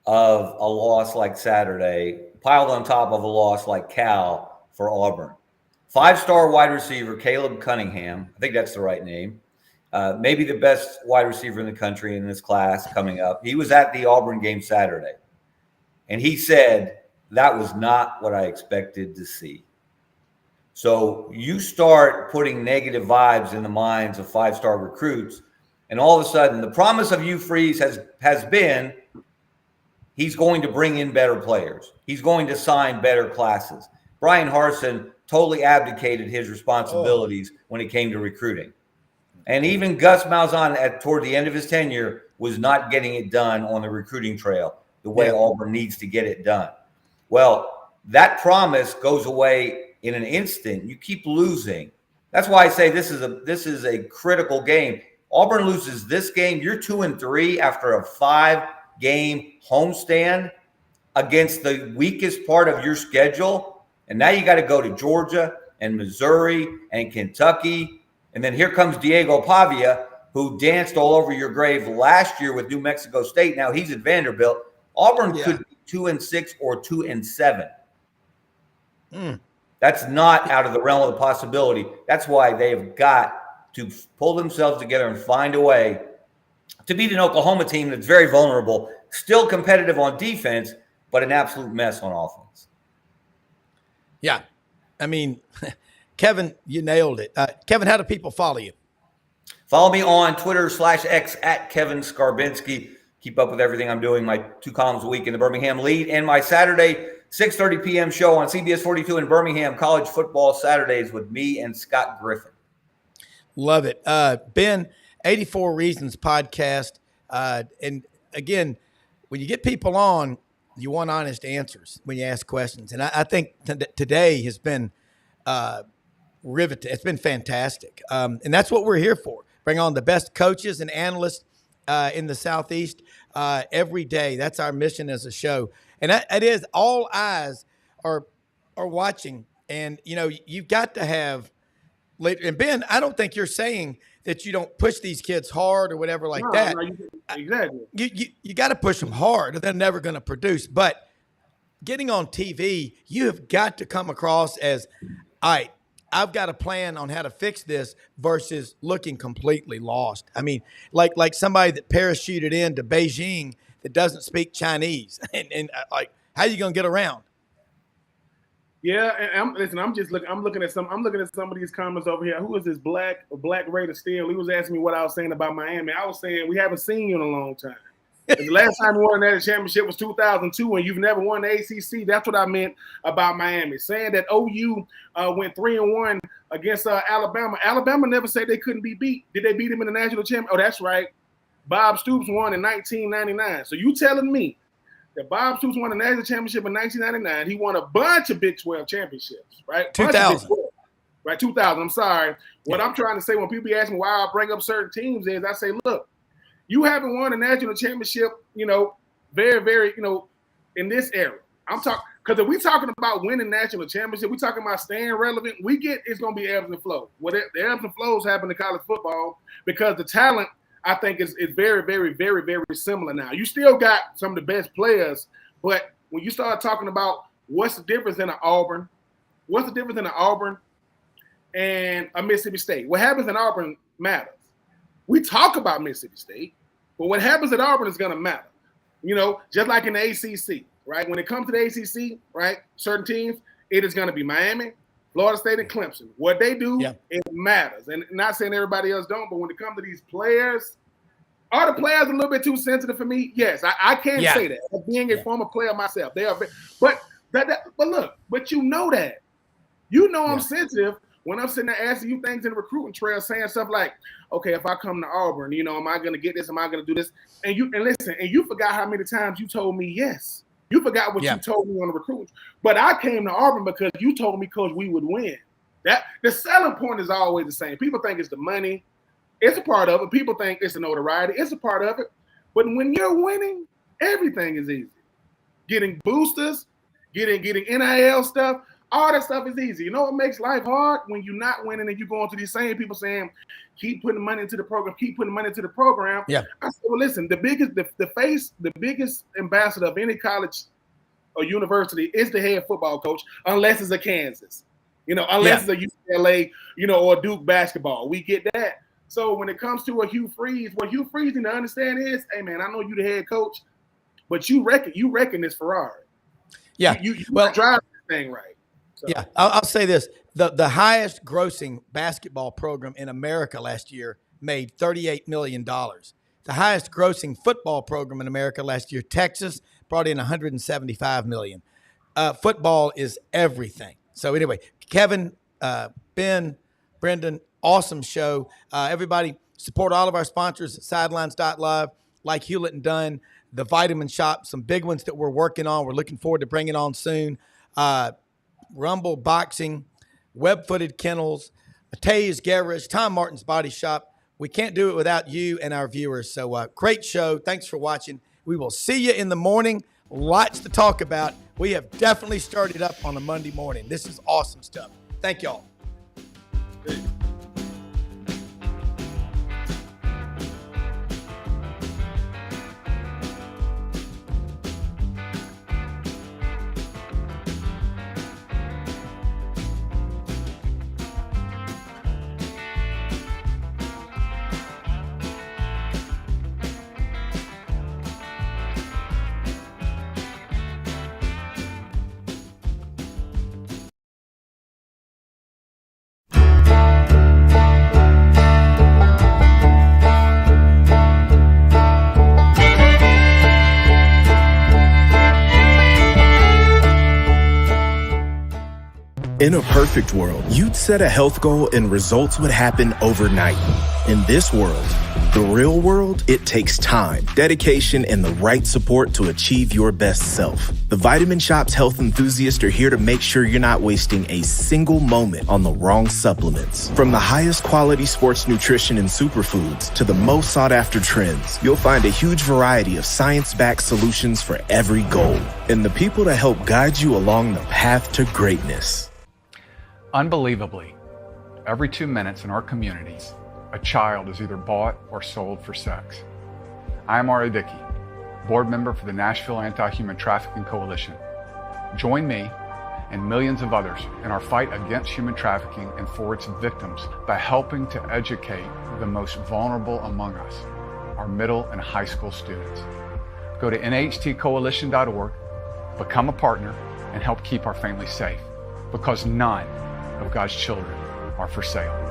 S6: of a loss like Saturday piled on top of a loss like Cal for Auburn. 5-star wide receiver Caleb Cunningham, I think that's the right name, maybe the best wide receiver in the country in this class coming up. He was at the Auburn game Saturday, and he said, that was not what I expected to see. So you start putting negative vibes in the minds of 5-star recruits, and all of a sudden the promise of Hugh Freeze has been he's going to bring in better players. He's going to sign better classes. Brian Harsin totally abdicated his responsibilities when it came to recruiting. And even Gus Malzahn, toward the end of his tenure, was not getting it done on the recruiting trail the way
S1: Yeah.
S6: Auburn needs to get it done. Well, that promise goes away in an instant. You keep losing. That's why I say this is a critical game. Auburn loses this game, you're 2-3 after a 5-game homestand against the weakest part of your schedule. And now you got to go to Georgia and Missouri and Kentucky. And then here comes Diego Pavia, who danced all over your grave last year with New Mexico State. Now he's at Vanderbilt. Auburn could be 2-6 or 2-7. That's not out of the realm of the possibility. That's why they've got to pull themselves together and find a way to beat an Oklahoma team that's very vulnerable, still competitive on defense, but an absolute mess on offense.
S1: Yeah. I mean, Kevin, you nailed it. Kevin, how do people follow you?
S6: Follow me on Twitter/X at Kevin Scarbinsky. Keep up with everything I'm doing, my 2 columns a week in the Birmingham Lead and my Saturday 6:30 p.m. show on CBS 42 in Birmingham, College Football Saturdays with me and Scott Griffin.
S1: Love it. Ben, 84 Reasons podcast. And again, when you get people on, you want honest answers when you ask questions. And I think today has been riveting. It's been fantastic. And that's what we're here for. Bring on the best coaches and analysts in the Southeast every day. That's our mission as a show. And that is all eyes are watching. And, you know, you've got to have – and, Ben, I don't think you're saying that you don't push these kids hard or whatever like that.
S7: No, exactly.
S1: You got to push them hard or they're never going to produce. But getting on TV, you have got to come across as, all right, I've got a plan on how to fix this versus looking completely lost. I mean, like somebody that parachuted into Beijing that doesn't speak Chinese. And like, how are you going to get around?
S7: Yeah, and I'm looking at some of these comments over here. Who is this Black Raider Steel? He was asking me what I was saying about Miami. I was saying we haven't seen you in a long time. The last time you won that championship was 2002, and you've never won the ACC. That's what I meant about Miami. Saying that OU went 3-1 against Alabama. Alabama never said they couldn't be beat. Did they beat them in the national championship? Oh, that's right. Bob Stoops won in 1999. So you telling me that Bob Stoops won the national championship in 1999? He won a bunch of Big 12 championships, right?
S1: 2000.
S7: Right, 2000. I'm sorry. What I'm trying to say when people ask me why I bring up certain teams is I say, look, you haven't won a national championship, very, very, in this era. I'm talking because if we're talking about winning national championship, we're talking about staying relevant. We get it's going to be ebbs and flows. Well, the ebbs and flows happen in college football because the talent, I think, is very, very, very, very similar now. You still got some of the best players, but when you start talking about what's the difference in an Auburn, and a Mississippi State? What happens in Auburn matters. We talk about Mississippi State, but what happens at Auburn is going to matter. Just like in the ACC, right? When it comes to the ACC, right, certain teams, it is going to be Miami, Florida State, and Clemson. What they do, it matters. And not saying everybody else don't, but when it comes to these players, are the players a little bit too sensitive for me? Yes, I can't say that. As being a former player myself, they are. But look, you know that. I'm sensitive when I'm sitting there asking you things in the recruiting trail, saying stuff like, okay, if I come to Auburn, am I going to get this? Am I going to do this? And you forgot how many times you told me yes. You forgot what you told me on the recruiting. But I came to Auburn because you told me because we would win. That the selling point is always the same. People think it's the money. It's a part of it. People think it's the notoriety. It's a part of it. But when you're winning, everything is easy. Getting boosters, getting NIL stuff, all that stuff is easy. You know what makes life hard? When you're not winning and you're going to these same people saying, keep putting money into the program, Yeah. I said, well, listen, the biggest ambassador of any college or university is the head football coach, unless it's a Kansas, unless it's a UCLA, or Duke basketball. We get that. So when it comes to a Hugh Freeze, what Hugh Freeze need to understand is, hey man, I know you the head coach, but you reckon this Ferrari.
S1: Yeah.
S7: You drive this thing right. So.
S1: Yeah, I'll say this. The highest grossing basketball program in America last year made $38 million. The highest grossing football program in America last year, Texas, brought in $175 million. Football is everything. So anyway, Kevin, Ben, Brendan, awesome show. Everybody support all of our sponsors at sidelines.live. like Hewlett and Dunn, the Vitamin Shop, some big ones that we're working on. We're looking forward to bringing on soon. Rumble Boxing, Web-Footed Kennels, Matei's Garage, Tom Martin's Body Shop. We can't do it without you and our viewers. So great show. Thanks for watching. We will see you in the morning. Lots to talk about. We have definitely started up on a Monday morning. This is awesome stuff. Thank y'all.
S8: In a perfect world, you'd set a health goal and results would happen overnight. In this world, the real world, it takes time, dedication, and the right support to achieve your best self. The Vitamin Shop's health enthusiasts are here to make sure you're not wasting a single moment on the wrong supplements. From the highest quality sports nutrition and superfoods to the most sought after trends, you'll find a huge variety of science-backed solutions for every goal. And the people to help guide you along the path to greatness.
S9: Unbelievably, every 2 minutes in our communities, a child is either bought or sold for sex. I am Ari Dickey, board member for the Nashville Anti-Human Trafficking Coalition. Join me and millions of others in our fight against human trafficking and for its victims by helping to educate the most vulnerable among us, our middle and high school students. Go to nhtcoalition.org, become a partner, and help keep our families safe, because none of God's children are for sale.